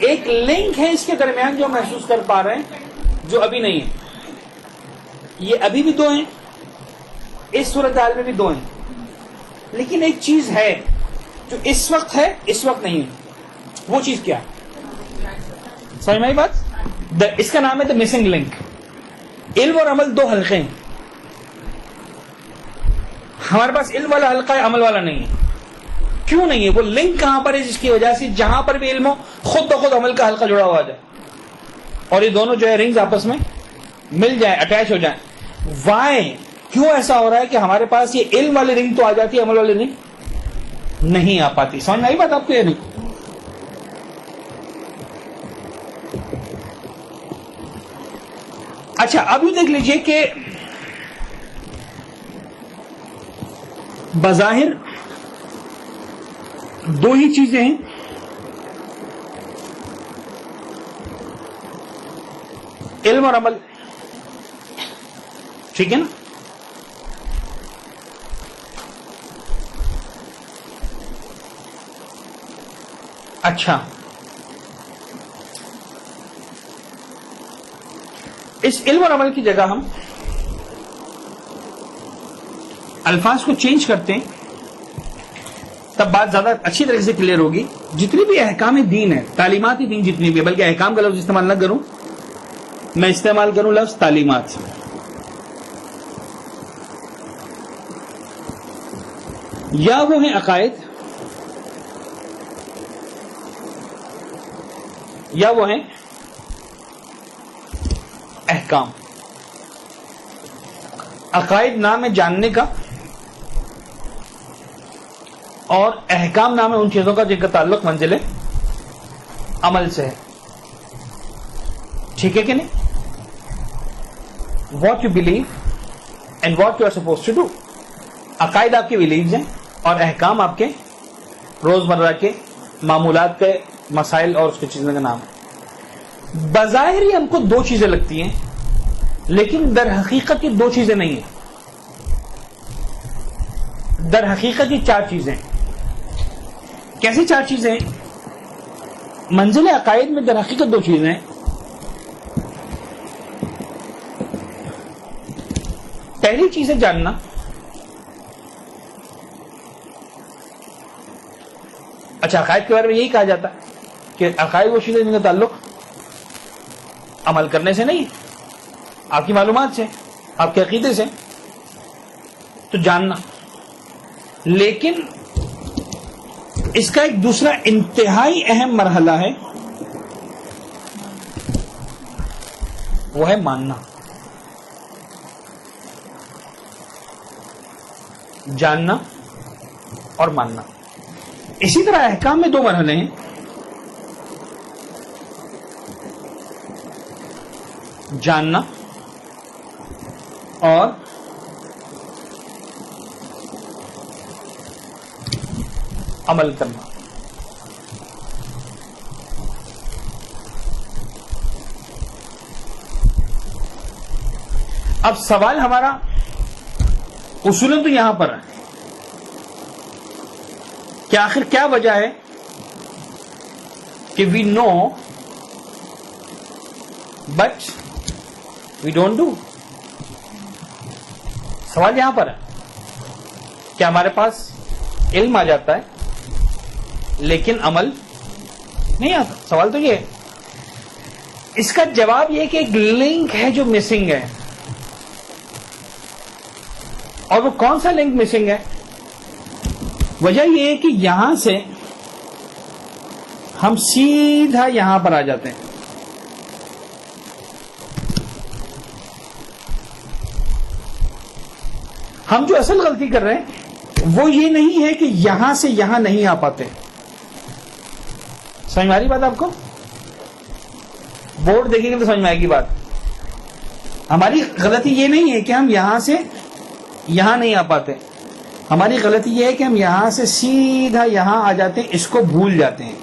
Speaker 1: ایک لنک ہے اس کے درمیان جو محسوس کر پا رہے ہیں، جو ابھی نہیں ہے. یہ ابھی بھی 2 ہیں، اس صورتحال میں بھی 2 ہیں. لیکن ایک چیز ہے جو اس وقت ہے، اس وقت نہیں ہے. وہ چیز کیا ہے؟ سمجھ میں آئی بات؟ اس کا نام ہے دا مسنگ لنک. علم اور عمل 2 حلقے ہیں. ہمارے پاس علم والا حلقہ ہے، عمل والا نہیں ہے. کیوں نہیں ہے؟ وہ لنک کہاں پر ہے جس کی وجہ سے جہاں پر بھی علم ہو، خود بخود عمل کا حلقہ جڑا ہوا جائے اور یہ دونوں جو ہے رنگز آپس میں مل جائیں، اٹیچ ہو جائیں. وائی؟ کیوں ایسا ہو رہا ہے کہ ہمارے پاس یہ علم والی رنگ تو آ جاتی ہے، عمل والی رنگ نہیں آ پاتی؟ سمجھ میں آئی بات آپ کو؟ یہ نہیں. اچھا، اب یہ دیکھ لیجئے کہ بظاہر 2 ہی چیزیں ہیں، علم اور عمل، ٹھیک ہے نا؟ اچھا، اس علم اور عمل کی جگہ ہم الفاظ کو چینج کرتے ہیں، تب بات زیادہ اچھی طرح سے کلیئر ہوگی. جتنی بھی احکام دین ہے، تعلیمات دین جتنی بھی، بلکہ احکام کا لفظ استعمال نہ کروں، میں استعمال کروں لفظ تعلیمات. یا وہ ہیں عقائد، یا وہ ہیں احکام. عقائد نام ہے جاننے کا، اور احکام نام ہے ان چیزوں کا جن کا تعلق منزل عمل سے ہے. ٹھیک ہے کہ نہیں؟ What you believe and what you are suppose to do. عقائد آپ کے بلیوز ہیں اور احکام آپ کے روزمرہ کے معمولات کے مسائل اور اس کی چیزوں کا نام ہے. بظاہر ہی ہم کو 2 چیزیں لگتی ہیں، لیکن در حقیقت یہ 2 چیزیں نہیں ہیں. در حقیقت یہ 4 چیزیں ہیں. کیسی 4 چیزیں ہیں؟ منزل عقائد میں در حقیقت 2 چیزیں ہیں. پہلی چیز ہے جاننا. اچھا، عقائد کے بارے میں یہی کہا جاتا ہے کہ عقائد وہ چیزیں جن کا تعلق عمل کرنے سے نہیں، آپ کی معلومات سے، آپ کے عقیدے سے. تو جاننا. لیکن اس کا ایک دوسرا انتہائی اہم مرحلہ ہے، وہ ہے ماننا. جاننا اور ماننا. اسی طرح احکام میں 2 مرحلے ہیں. جاننا اور عمل کرنا. اب سوال ہمارا اصولاً تو یہاں پر ہے کہ آخر کیا وجہ ہے کہ وی نو بٹ وی ڈونٹ ڈو. سوال یہاں پر ہے کہ ہمارے پاس علم آ جاتا ہے لیکن عمل نہیں آتا. سوال تو یہ ہے. اس کا جواب یہ کہ ایک لنک ہے جو مسنگ ہے. اور وہ کون سا لنک مسنگ ہے؟ وجہ یہ ہے کہ یہاں سے ہم سیدھا یہاں پر آ جاتے ہیں. ہم جو اصل غلطی کر رہے ہیں وہ یہ نہیں ہے کہ یہاں سے یہاں نہیں آ پاتے. سمجھ میں آ رہی بات آپ کو؟ بورڈ دیکھیں گے تو سمجھ میں آئے گی بات. ہماری غلطی یہ نہیں ہے کہ ہم یہاں سے یہاں نہیں آ پاتے. ہماری غلطی یہ ہے کہ ہم یہاں سے سیدھا یہاں آ جاتے ہیں, اس کو بھول جاتے ہیں.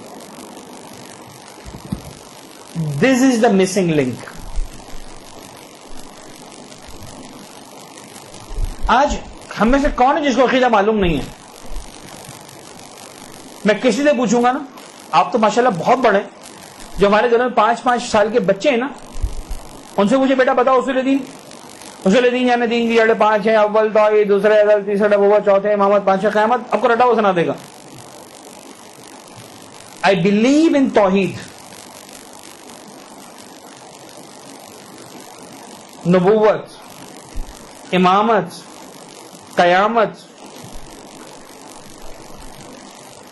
Speaker 1: دس از دا مسنگ لنک. آج ہم میں سے کون ہے جس کو عقیدہ معلوم نہیں ہے؟ میں کسی سے پوچھوں گا نا, آپ تو ماشاءاللہ بہت بڑے, جو ہمارے گھر میں 5-5 سال کے بچے ہیں نا, ان سے مجھے بیٹا بتاؤ اصول دین. اصول دین یعنی دین کی جڑیں 5 ہیں, اول توحید, دوسرے عدل, تیسرا نبوت, چوتھے امامت, 5 قیامت. آپ کو رٹا ہوا سنا دے گا. آئی بلیو ان توحید, نبوت, امامت, قیامت,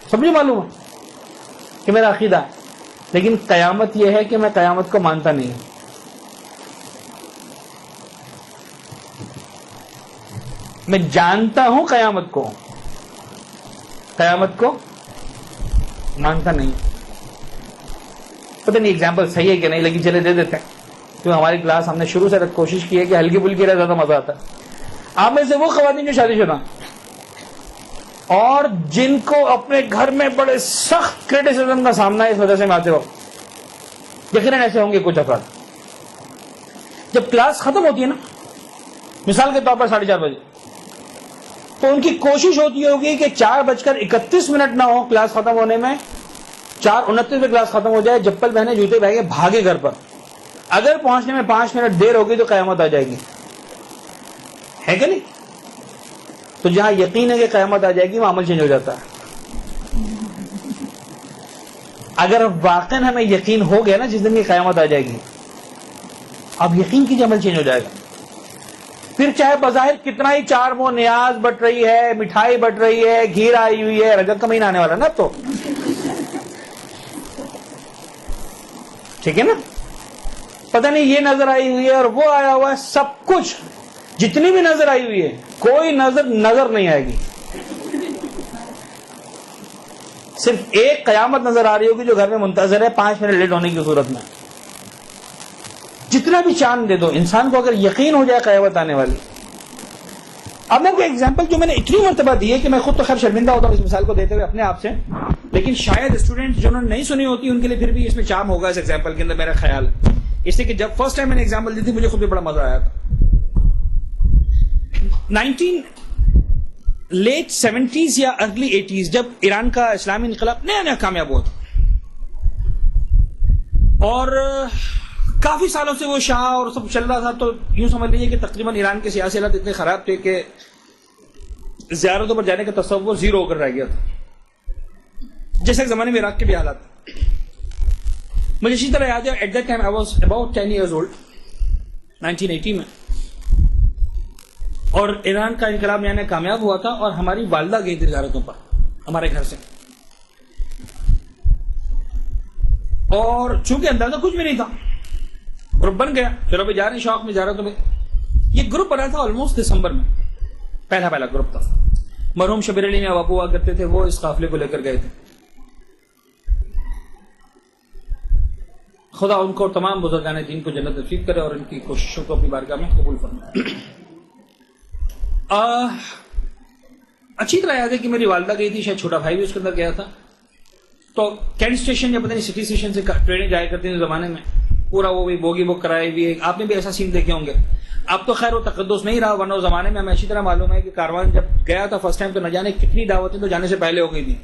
Speaker 1: سب مجھے معلوم ہے کہ میرا عقیدہ ہے. لیکن قیامت یہ ہے کہ میں قیامت کو مانتا نہیں ہوں. میں جانتا ہوں قیامت کو مانتا نہیں. پتہ نہیں ایگزامپل صحیح ہے کہ نہیں, لیکن چلے دے دیتے ہیں. کیونکہ ہماری کلاس ہم نے شروع سے کوشش کی ہے کہ ہلکی پھلکی رہے زیادہ مزہ آتا ہے. آپ میں سے وہ خواتین جو شادی شدہ اور جن کو اپنے گھر میں بڑے سخت کرٹیسزم کا سامنا ہے اس وجہ سے میں آتے وقت, یقیناً ایسے ہوں گے کچھ افراد. جب کلاس ختم ہوتی ہے نا, مثال کے طور پر 4:30 بجے, تو ان کی کوشش ہوتی ہوگی کہ 4:31 نہ ہو کلاس ختم ہونے میں, 4:29 میں کلاس ختم ہو جائے, چپل پہنے, جوتے پہن کے بھاگے گھر پر. اگر پہنچنے میں 5 منٹ دیر ہوگی تو قیامت آ جائے گی, ہے کہ نہیں؟ تو جہاں یقین ہے کہ قیامت آ جائے گی وہاں عمل چینج ہو جاتا ہے. اگر واقعا ہمیں یقین ہو گیا نا جس دن کی قیامت آ جائے گی, اب یقین کیجیے عمل چینج ہو جائے گا. پھر چاہے بظاہر کتنا ہی 4 مو نیاز بٹ رہی ہے, مٹھائی بٹ رہی ہے, گھیر آئی ہوئی ہے, رجب کا مہینہ آنے والا نا, اب تو ٹھیک ہے نا, پتہ نہیں یہ نظر آئی ہوئی ہے اور وہ آیا ہوا ہے, سب کچھ جتنی بھی نظر آئی ہوئی ہے, کوئی نظر نہیں آئے گی. صرف ایک قیامت نظر آ رہی ہوگی جو گھر میں منتظر ہے 5 منٹ لیٹ ہونے کی صورت میں. جتنا بھی چاند دے دو انسان کو, اگر یقین ہو جائے قیامت آنے والی. اب میں کوئی ایگزامپل جو میں نے اتنی مرتبہ دی ہے کہ میں خود تو خیر شرمندہ ہوتا ہوں اس مثال کو دیتے ہوئے اپنے آپ سے, لیکن شاید اسٹوڈنٹ جنہوں نے نہیں سنی ہوتی ان کے لیے پھر بھی اس میں چارم ہوگا اس ایگزامپل کے اندر, میرا خیال. اس لیے کہ جب فرسٹ ٹائم میں نے ایگزامپل دی تھی مجھے خود بھی بڑا مزہ آیا تھا. 70s یا ارلی 80s جب ایران کا اسلامی انقلاب نیا نیا کامیاب ہوا تھا, اور کافی سالوں سے وہ شاہ اور سب چل رہا تھا, تو یوں سمجھ لیجیے کہ تقریباً ایران کے سیاسی حالات اتنے خراب تھے کہ زیارتوں پر جانے کا تصور زیرو ہو کر رہ گیا تھا, جیسے ایک زمانے میں عراق کے بھی حالات. مجھے اسی طرح یاد ہے, at that time I was about 10 years old, 1980 میں, اور ایران کا انقلاب نیا نیا کامیاب ہوا تھا, اور ہماری والدہ گئی تھی زیارتوں پر ہمارے گھر سے, اور چونکہ اندازہ کچھ بھی نہیں تھا, گروپ بن گیا, چلو بھی جا رہے ہیں شوق میں زیارتوں میں. یہ گروپ بنا تھا آلموسٹ دسمبر میں, پہلا گروپ تھا. مرحوم شبیر علی میں باپو ہوا کرتے تھے, وہ اس قافلے کو لے کر گئے تھے. خدا ان کو اور تمام بزرگان دین کو جنت نصیب کرے اور ان کی کوششوں کو اپنی بارگاہ میں قبول فرمائے. اچھی طرح یاد ہے کہ میری والدہ گئی تھی, شاید چھوٹا بھائی بھی اس کے اندر گیا تھا. تو کینٹ اسٹیشن یا پتہ نہیں سٹی اسٹیشن سے ٹرینیں جایا کرتی تھی زمانے میں, پورا وہ بھی بوگی بک کرائے ہوئی. آپ نے بھی ایسا سین دیکھے ہوں گے. اب تو خیر وہ تقدس نہیں رہا, ورنہ زمانے میں ہمیں اچھی طرح معلوم ہے کہ کاروان جب گیا تھا فرسٹ ٹائم تو نہ جانے کتنی دعوتیں تو جانے سے پہلے ہو گئی تھی,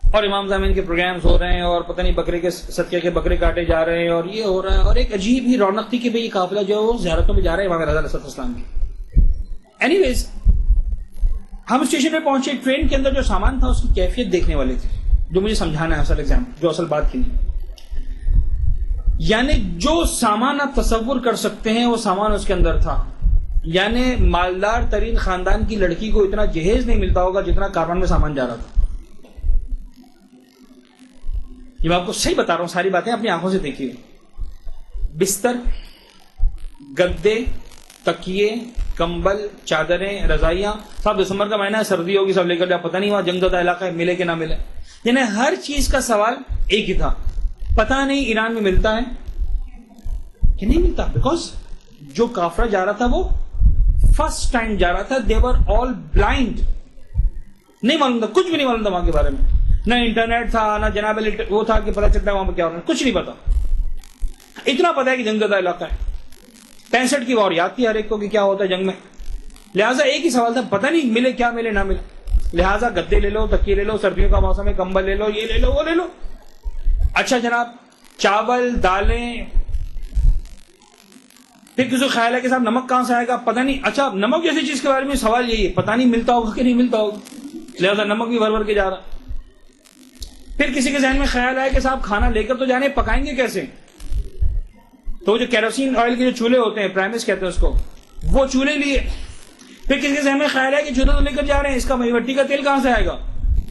Speaker 1: اور امام زامین کے پروگرامز ہو رہے ہیں, اور پتہ نہیں بکرے کے صدقے کے بکرے کاٹے جا رہے ہیں, اور یہ ہو رہا ہے. اور ایک عجیب ہی رونق تھی کہ بھئی یہ قافلہ جو ہے وہ زیارتوں میں جا رہا ہے امام رضا علیہ السلام کی. اینی ویز ہم اسٹیشن پہ پہنچے. ٹرین کے اندر جو سامان تھا اس کی کیفیت دیکھنے والے تھے, جو مجھے سمجھانا ہے اصل ایگزام, جو اصل بات کی نہیں. یعنی جو سامان آپ تصور کر سکتے ہیں وہ سامان اس کے اندر تھا. یعنی مالدار ترین خاندان کی لڑکی کو اتنا جہیز نہیں ملتا ہوگا جتنا کاروان میں سامان جا رہا تھا. یہ میں آپ کو صحیح بتا رہا ہوں, ساری باتیں اپنی آنکھوں سے دیکھیے. بستر, گدے, تکیے, کمبل, چادریں, رضائیاں. صاحب دسمبر کا مہینہ ہے, سردی ہوگی, سب لے کر جا, پتہ نہیں وہاں جنگ زدہ علاقہ ہے, ملے کہ نہ ملے. یعنی ہر چیز کا سوال ایک ہی تھا, پتہ نہیں ایران میں ملتا ہے کہ نہیں ملتا. بیکاز جو کافرہ جا رہا تھا وہ فرسٹ ٹائم جا رہا تھا. دے ور آل بلائنڈ, نہیں معلوم تھا, کچھ بھی نہیں معلوم تھا وہاں کے بارے میں. نہ انٹرنیٹ تھا, نہ جناب وہ تھا کہ پتہ چلتا ہے وہاں پہ کیا ہو رہا ہے, کچھ نہیں پتا. اتنا پتا ہے کہ جنگ زدہ علاقہ ہے. 65 کی وار یاد تھی ہر ایک کو کہ کیا ہوتا ہے جنگ میں. لہٰذا ایک ہی سوال تھا, پتہ نہیں ملے کیا ملے نہ ملے. لہٰذا گدے لے لو, تکیے لے لو, سردیوں کا موسم ہے کمبل لے لو, یہ لے لو, وہ لے لو. اچھا جناب, چاول, دالیں. پھر کسی کو خیال ہے کہ صاحب نمک کہاں سے آئے گا, پتہ نہیں. اچھا نمک جیسی چیز کے بارے میں سوال یہی ہے, پتہ نہیں ملتا ہوگا کہ نہیں ملتا ہوگا, لہٰذا نمک بھی بھر بھر کے جا رہا. پھر کسی کے ذہن میں خیال آیا کہ صاحب کھانا لے کر تو جانے, پکائیں گے کیسے. تو جو کیروسین آئل کے جو چولہے ہوتے ہیں, پرائمس کہتے ہیں اس کو, وہ چولہے لیے. پھر کسی کے ذہن میں خیال ہے کہ چولہا تو لے کر جا رہے ہیں, اس کا مٹی کا تیل کہاں سے آئے گا,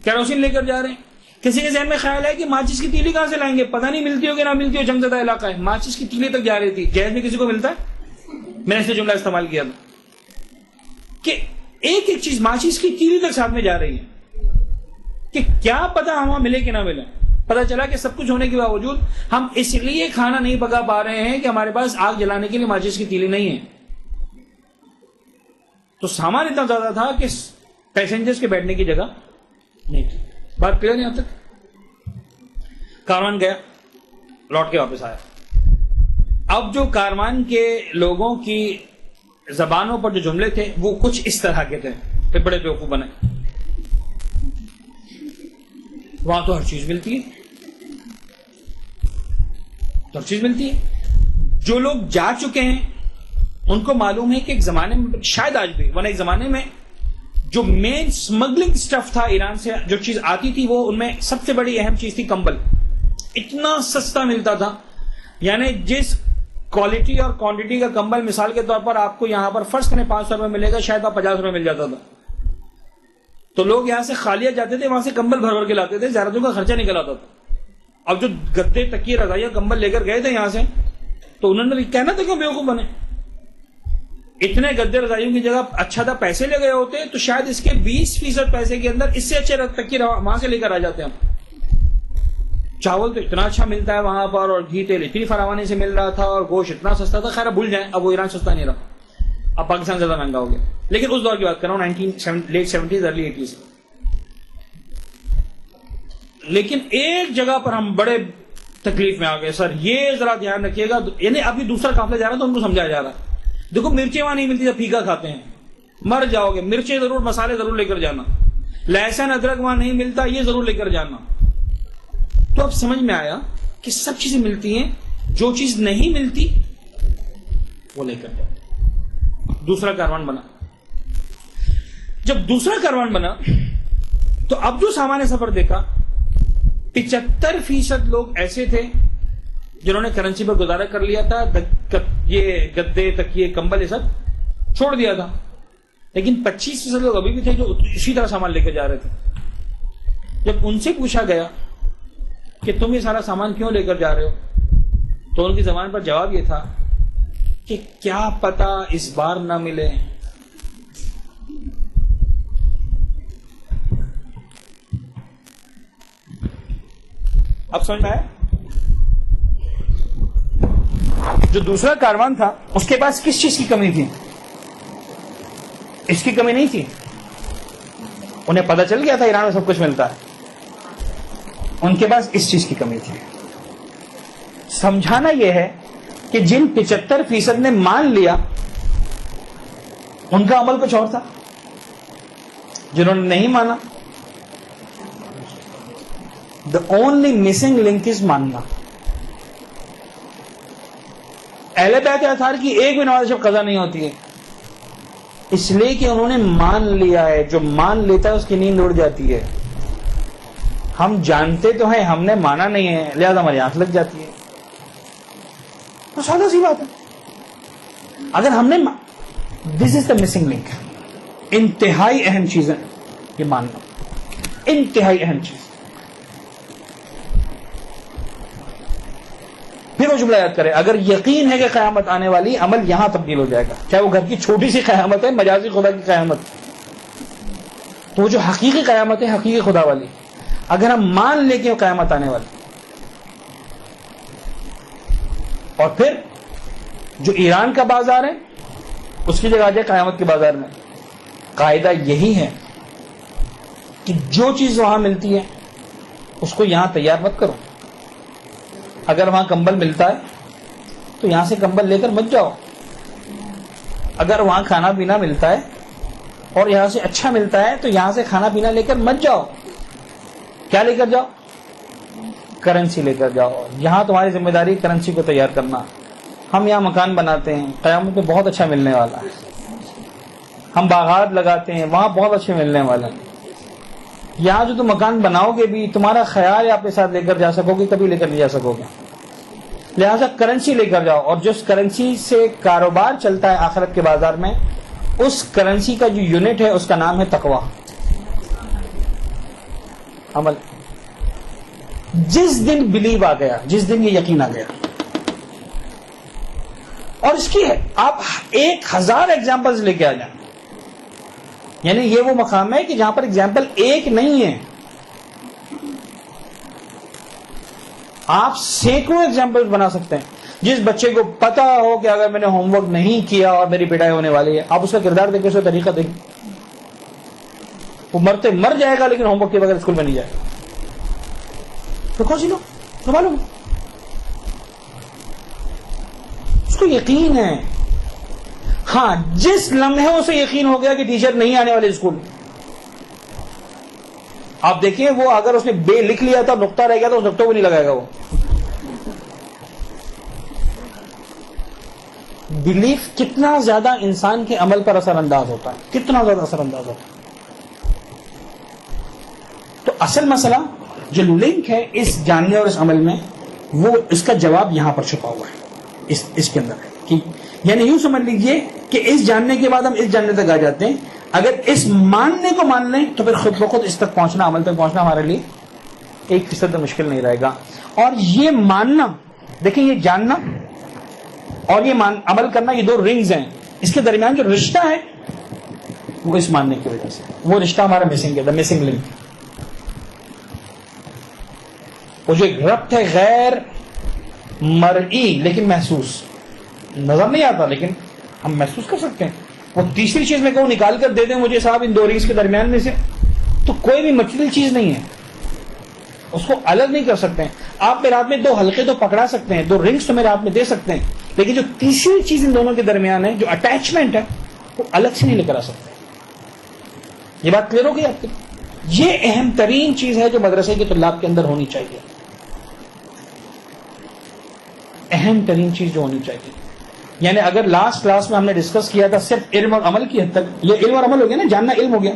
Speaker 1: کیروسین لے کر جا رہے ہیں. کسی کے ذہن میں خیال ہے کہ ماچس کی تیلی کہاں سے لائیں گے, پتہ نہیں ملتی ہو کہ نہ ملتی ہو, جنگ زدہ علاقہ ہے. ماچس کی تیلی تک جا رہی تھی. جہیز میں کسی کو ملتا ہے؟ میں نے اس جملہ استعمال کیا تھا کہ ایک ایک چیز ماچس کی تیلی تک ساتھ میں جا رہی ہے, کہ کیا پتا ہم وہاں ملے کہ نہ ملے. پتا چلا کہ سب کچھ ہونے کے باوجود ہم اس لیے کھانا نہیں پکا پا رہے ہیں کہ ہمارے پاس آگ جلانے کے لیے ماچس کی تیلی نہیں ہے. تو سامان اتنا زیادہ تھا کہ پیسنجرز کے بیٹھنے کی جگہ نہیں تھی. بات کلیئر نہیں. اب تک کاروان گیا, لوٹ کے واپس آیا. اب جو کاروان کے لوگوں کی زبانوں پر جو جملے تھے وہ کچھ اس طرح کے تھے. پھر بڑے بیوقوف بنے. وہاں تو ہر چیز ملتی ہے, ہر چیز ملتی ہے. جو لوگ جا چکے ہیں ان کو معلوم ہے کہ ایک زمانے میں, شاید آج بھی, ورنہ ایک زمانے میں جو مین اسمگلنگ سٹف تھا ایران سے, جو چیز آتی تھی وہ ان میں سب سے بڑی اہم چیز تھی کمبل. اتنا سستا ملتا تھا. یعنی جس کوالٹی اور کوانٹٹی کا کمبل مثال کے طور پر آپ کو یہاں پر فرض کریں 500 روپے ملے گا, شاید آپ 50 روپے مل جاتا تھا. تو لوگ یہاں سے خالیہ جاتے تھے, وہاں سے کمبل بھر بھر کے لاتے تھے, زیارتوں کا خرچہ نکل آتا تھا. اب جو گدے, تکیے, رضائیاں, کمبل لے کر گئے تھے یہاں سے, تو انہوں نے کہنا تھا کہ بیوقوف بنے. اتنے گدے رضائیوں کی جگہ اچھا تھا پیسے لے گئے ہوتے تو شاید اس کے 20% پیسے کے اندر اس سے اچھے تکیے وہاں سے لے کر آ جاتے ہیں. چاول تو اتنا اچھا ملتا ہے وہاں پر, اور گھی تیل اتنی فراوانی سے مل رہا تھا, اور گوشت اتنا سستا تھا. خیر بھول جائیں, اب وہ ایران سستا نہیں رہا, اب پاکستان زیادہ مہنگا ہو گیا. لیکن اس دور کی بات کر رہا ہوں, لیٹ 70s ارلی 80s. لیکن ایک جگہ پر ہم بڑے تکلیف میں آ گئے. سر یہ ذرا دھیان رکھیے گا, یعنی ابھی دوسرا قافلہ جا رہا تو ان کو سمجھایا جا رہا. دیکھو مرچیں وہاں نہیں ملتی, جب پھیکا کھاتے ہیں مر جاؤ گے. مرچیں ضرور, مسالے ضرور لے کر جانا. لہسن ادرک وہاں نہیں ملتا, یہ ضرور لے کر جانا. تو اب سمجھ میں آیا کہ سب چیزیں ملتی ہیں, جو چیز نہیں ملتی وہ لے کر جاؤ. دوسرا کاروان بنا. جب دوسرا کاروان بنا تو اب جو سامان سفر دیکھا, 75% لوگ ایسے تھے جنہوں نے کرنسی پر گزارا کر لیا تھا, یہ گدے, تکیے, کمبل یہ سب چھوڑ دیا تھا. لیکن 25% لوگ ابھی بھی تھے جو اسی طرح سامان لے کے جا رہے تھے. جب ان سے پوچھا گیا کہ تم یہ سارا سامان کیوں لے کر جا رہے ہو, تو ان کی زبان پر جواب یہ تھا کہ کیا پتا اس بار نہ ملے. اب سمجھ میں آیا؟ جو دوسرا کاروان تھا اس کے پاس کس چیز کی کمی تھی؟ اس کی کمی نہیں تھی. انہیں پتہ چل گیا تھا ایران میں سب کچھ ملتا ہے. ان کے پاس اس چیز کی کمی تھی. سمجھانا یہ ہے کہ جن 75% نے مان لیا ان کا عمل کچھ اور تھا. جنہوں نے نہیں مانا, the only missing link is ماننا. اہل بیت اطہار کی ایک بھی نماز شب قضا نہیں ہوتی ہے, اس لیے کہ انہوں نے مان لیا ہے. جو مان لیتا ہے اس کی نیند اڑ جاتی ہے. ہم جانتے تو ہیں, ہم نے مانا نہیں ہے, لہذا ہماری آنکھ لگ جاتی ہے. تو سادہ سی بات ہے. اگر ہم نے دس از دا مسنگ لنک. انتہائی اہم چیز ہے یہ ماننا, انتہائی اہم چیز. پھر وہ جملہ یاد کرے, اگر یقین ہے کہ قیامت آنے والی, عمل یہاں تبدیل ہو جائے گا. چاہے وہ گھر کی چھوٹی سی قیامت ہے, مجازی خدا کی قیامت, تو وہ جو حقیقی قیامت ہے, حقیقی خدا والی, اگر ہم مان لیں کہ وہ قیامت آنے والی. اور پھر جو ایران کا بازار ہے اس کی جگہ آ جائے قیامت کے بازار میں. قاعدہ یہی ہے کہ جو چیز وہاں ملتی ہے اس کو یہاں تیار مت کرو. اگر وہاں کمبل ملتا ہے تو یہاں سے کمبل لے کر مت جاؤ. اگر وہاں کھانا پینا ملتا ہے اور یہاں سے اچھا ملتا ہے تو یہاں سے کھانا پینا لے کر مت جاؤ. کیا لے کر جاؤ؟ کرنسی لے کر جاؤ. یہاں تمہاری ذمہ داری کرنسی کو تیار کرنا. ہم یہاں مکان بناتے ہیں, قیامت میں بہت اچھا ملنے والا ہے. ہم باغات لگاتے ہیں, وہاں بہت اچھے ملنے والے ہیں. یہاں جو تم مکان بناؤ گے بھی, تمہارا خیال اپنے ساتھ لے کر جا سکو گے, کبھی لے کر نہیں جا سکو گے. لہٰذا کرنسی لے کر جاؤ, اور جس کرنسی سے کاروبار چلتا ہے آخرت کے بازار میں, اس کرنسی کا جو یونٹ ہے اس کا نام ہے تقویٰ, عمل. جس دن بلیو آ گیا, جس دن یہ یقین آ گیا, اور اس کی ہے آپ 1000 ایگزامپلز لے کے آ جائیں. یعنی یہ وہ مقام ہے کہ جہاں پر ایگزامپل ایک نہیں ہے, آپ سینکڑوں ایگزامپل بنا سکتے ہیں. جس بچے کو پتا ہو کہ اگر میں نے ہوم ورک نہیں کیا اور میری پٹائی ہونے والی ہے, آپ اس کا کردار دیکھیں, اس کا طریقہ دیکھیں. وہ مرتے مر جائے گا لیکن ہوم ورک کے بغیر اسکول میں نہیں جائے گا. تو کون سی لو معلوم, اس کو یقین ہے. ہاں, جس لمحے اسے یقین ہو گیا کہ ٹیچر نہیں آنے والے اسکول, آپ دیکھیں وہ اگر اس نے بے لکھ لیا تھا, نقطہ رہ گیا تو اس نقطوں کو نہیں لگائے گا. وہ بلیف کتنا زیادہ انسان کے عمل پر اثر انداز ہوتا ہے, کتنا زیادہ اثر انداز ہوتا ہے. تو اصل مسئلہ جو لنک ہے اس جاننے اور اس عمل میں, وہ اس کا جواب یہاں پر چھپا ہوا ہے, اس کے اندر ہے. کہ یعنی یوں سمجھ لیجئے کہ اس جاننے کے بعد ہم اس جاننے تک آ جاتے ہیں. اگر اس ماننے کو مان لیں تو پھر خود بخود اس تک پہنچنا, عمل تک پہنچنا ہمارے لیے 1% مشکل نہیں رہے گا. اور یہ ماننا, دیکھیں یہ جاننا اور یہ عمل کرنا, یہ 2 رنگز ہیں. اس کے درمیان جو رشتہ ہے وہ اس ماننے کی وجہ سے, وہ رشتہ ہمارا مسنگ ہے, دا مسنگ لنک. وہ جو ایک ربط ہے غیر مرئی لیکن محسوس, نظر نہیں آتا لیکن ہم محسوس کر سکتے ہیں. وہ تیسری چیز میں کہوں نکال کر دے دیں مجھے صاحب ان 2 رنگز کے درمیان میں سے, تو کوئی بھی مٹیریل چیز نہیں ہے, اس کو الگ نہیں کر سکتے ہیں. آپ میرے ہاتھ میں 2 حلقے تو پکڑا سکتے ہیں, 2 رنگز تو میرے ہاتھ میں دے سکتے ہیں, لیکن جو تیسری چیز ان دونوں کے درمیان ہے, جو اٹیچمنٹ ہے, وہ الگ سے نہیں لے کر آ سکتے. یہ بات کلیئر ہو گئی آپ کی؟ یہ اہم ترین چیز ہے جو مدرسے کے طلاب کے اندر ہونی چاہیے, اہم ترین چیز جو ہونی چاہیے. یعنی اگر لاسٹ کلاس میں ہم نے ڈسکس کیا تھا صرف علم اور عمل کی حد تک, یہ علم اور عمل ہو گیا نا, جاننا علم ہو گیا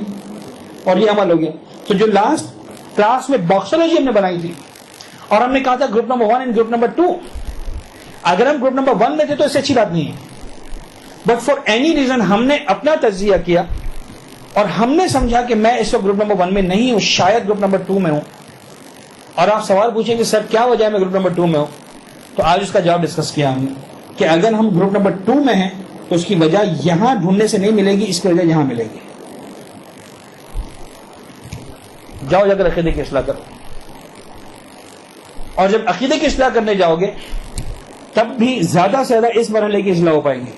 Speaker 1: اور یہ عمل ہو گیا. تو جو لاسٹ کلاس میں باکسولوجی ہم نے بنائی تھی اور ہم نے کہا تھا group number 1 and group number 2, اگر ہم گروپ نمبر 1 میں تھے تو اس سے اچھی بات نہیں ہے. بٹ فار اینی ریزن ہم نے اپنا تجزیہ کیا اور ہم نے سمجھا کہ میں اس وقت گروپ نمبر 1 میں نہیں ہوں, شاید گروپ نمبر 2 میں ہوں. اور آپ سوال پوچھیں کہ سر کیا وجہ ہے میں گروپ نمبر 2 میں ہوں, تو آج اس کا جواب ڈسکس کیا ہم نے کہ اگر ہم گروپ نمبر 2 میں ہیں تو اس کی وجہ یہاں ڈھونڈنے سے نہیں ملے گی, اس کی وجہ یہاں ملے گی. جاؤ جا کر عقیدے کی اصلاح کرو. اور جب عقیدے کی اصلاح کرنے جاؤ گے تب بھی زیادہ سے زیادہ اس مرحلے کی اصلاح ہو پائیں گے.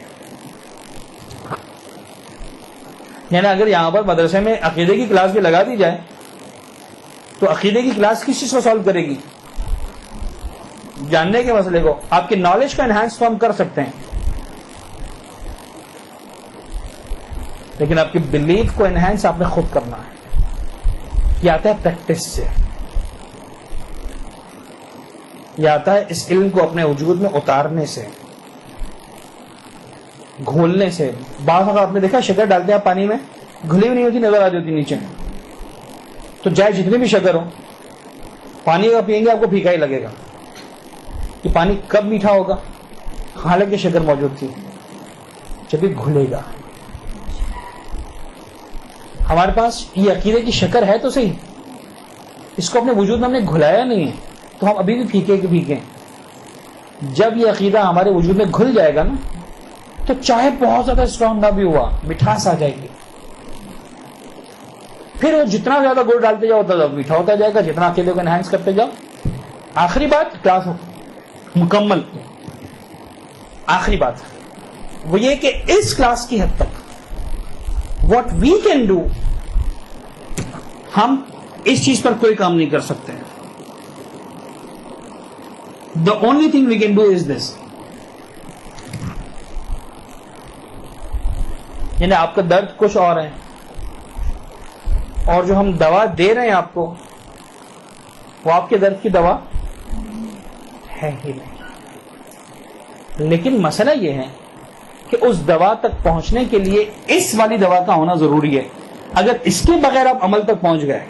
Speaker 1: یعنی اگر یہاں پر مدرسے میں عقیدے کی کلاس بھی لگا دی جائے تو عقیدے کی کلاس کس چیز کو سالو کرے گی؟ جاننے کے مسئلے کو. آپ کی نالج کو انہانس تو ہم کر سکتے ہیں, لیکن آپ کی بلیف کو انہانس آپ نے خود کرنا ہے. یہ آتا ہے پریکٹس سے, یہ آتا ہے اس علم کو اپنے وجود میں اتارنے سے, گھولنے سے. بعض وقت آپ نے دیکھا شکر ڈالتے ہیں پانی میں, گھلی ہوئی نہیں ہوتی, نظر آ جاتی نیچے. تو چاہے جتنی بھی شکر ہو, پانی کا پئیں گے آپ کو پھیکا ہی لگے گا. کہ پانی کب میٹھا ہوگا؟ حالانکہ شکر موجود تھی, جب بھی گھلے گا. ہمارے پاس یہ عقیدے کی شکر ہے تو صحیح, اس کو اپنے وجود میں ہم نے گھلایا نہیں ہے, تو ہم ابھی بھی پھیکے کے پھیکے. جب یہ عقیدہ ہمارے وجود میں گھل جائے گا نا, تو چاہے بہت زیادہ اسٹرانگ نہ بھی ہوا, مٹھاس آ جائے گی. پھر وہ جتنا زیادہ گڑ ڈالتے جاؤ اتنا زیادہ میٹھا ہوتا جائے گا, جتنا عقیدے کو انہانس کرتے جاؤ. آخری بات کلاس مکمل, آخری بات وہ یہ کہ اس کلاس کی حد تک واٹ وی کین ڈو, ہم اس چیز پر کوئی کام نہیں کر سکتے. The only thing we can do is this. یعنی آپ کا درد کچھ اور ہے, اور جو ہم دوا دے رہے ہیں آپ کو وہ آپ کے درد کی دوا ہے ہی نہیں. لیکن مسئلہ یہ ہے کہ اس دوا تک پہنچنے کے لیے اس والی دوا کا ہونا ضروری ہے. اگر اس کے بغیر آپ عمل تک پہنچ گئے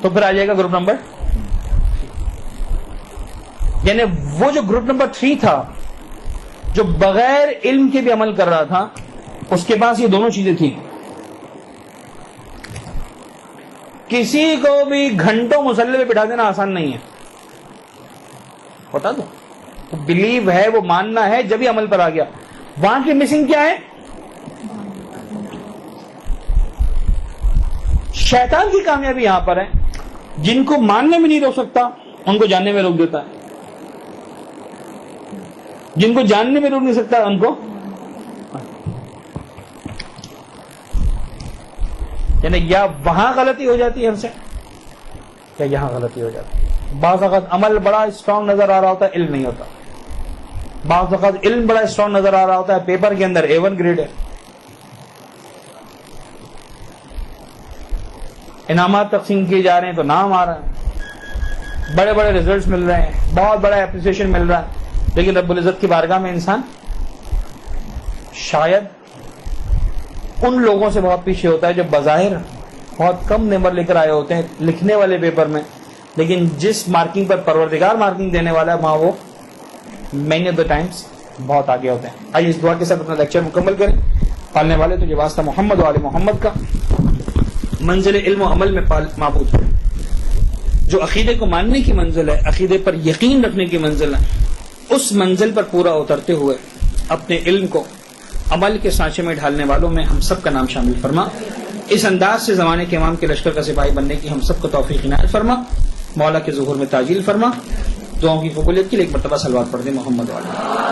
Speaker 1: تو پھر آ جائے گا گروپ نمبر, یعنی وہ جو گروپ نمبر 3 تھا جو بغیر علم کے بھی عمل کر رہا تھا, اس کے پاس یہ دونوں چیزیں تھیں. کسی کو بھی گھنٹوں مسلح پہ بٹھا دینا آسان نہیں ہے, بتا دو. بلیو ہے, وہ ماننا ہے, جب ہی عمل پر آ گیا. وہاں کی مسنگ کیا ہے؟ شیطان کی کامیابی یہاں پر ہے. جن کو ماننے میں نہیں روک سکتا ان کو جاننے میں روک دیتا ہے, جن کو جاننے میں روک نہیں سکتا ان کو. یعنی یا وہاں غلطی ہو جاتی ہے ہم سے, یا یہاں غلطی ہو جاتی ہے. بعض وقت عمل بڑا اسٹرانگ نظر آ رہا ہوتا ہے, علم نہیں ہوتا. بعض وقت علم بڑا اسٹرانگ نظر آ رہا ہوتا ہے, پیپر کے اندر A1 گریڈ ہے, انعامات تقسیم کیے جا رہے ہیں تو نام آ رہا ہے, بڑے بڑے ریزلٹس مل رہے ہیں, بہت بڑا اپریسیشن مل رہا ہے, لیکن رب العزت کی بارگاہ میں انسان شاید ان لوگوں سے بہت پیچھے ہوتا ہے جو بظاہر بہت کم نمبر لے کر آئے ہوتے ہیں لکھنے والے پیپر میں, لیکن جس مارکنگ پر پروردگار مارکنگ دینے والا ہے وہاں وہ مینی آف دا ٹائمس بہت آگے ہوتے ہیں. آئیے اس دعا کے ساتھ اپنا لیکچر مکمل کریں. پالنے والے تو یہ واسطہ محمد و آل محمد کا, منزل علم و عمل میں معبود ہے. جو عقیدے کو ماننے کی منزل ہے, عقیدے پر یقین رکھنے کی منزل ہے, اس منزل پر پورا اترتے ہوئے اپنے علم کو عمل کے سانچے میں ڈھالنے والوں میں ہم سب کا نام شامل فرما. اس انداز سے زمانے کے امام کے لشکر کا سپاہی بننے کی ہم سب کو توفیق عنایت فرما. مولا کے ظہور میں تاجیل فرما. دعاؤں کی قبولیت کے لیے ایک مرتبہ صلوات پڑھ دیں محمد والے.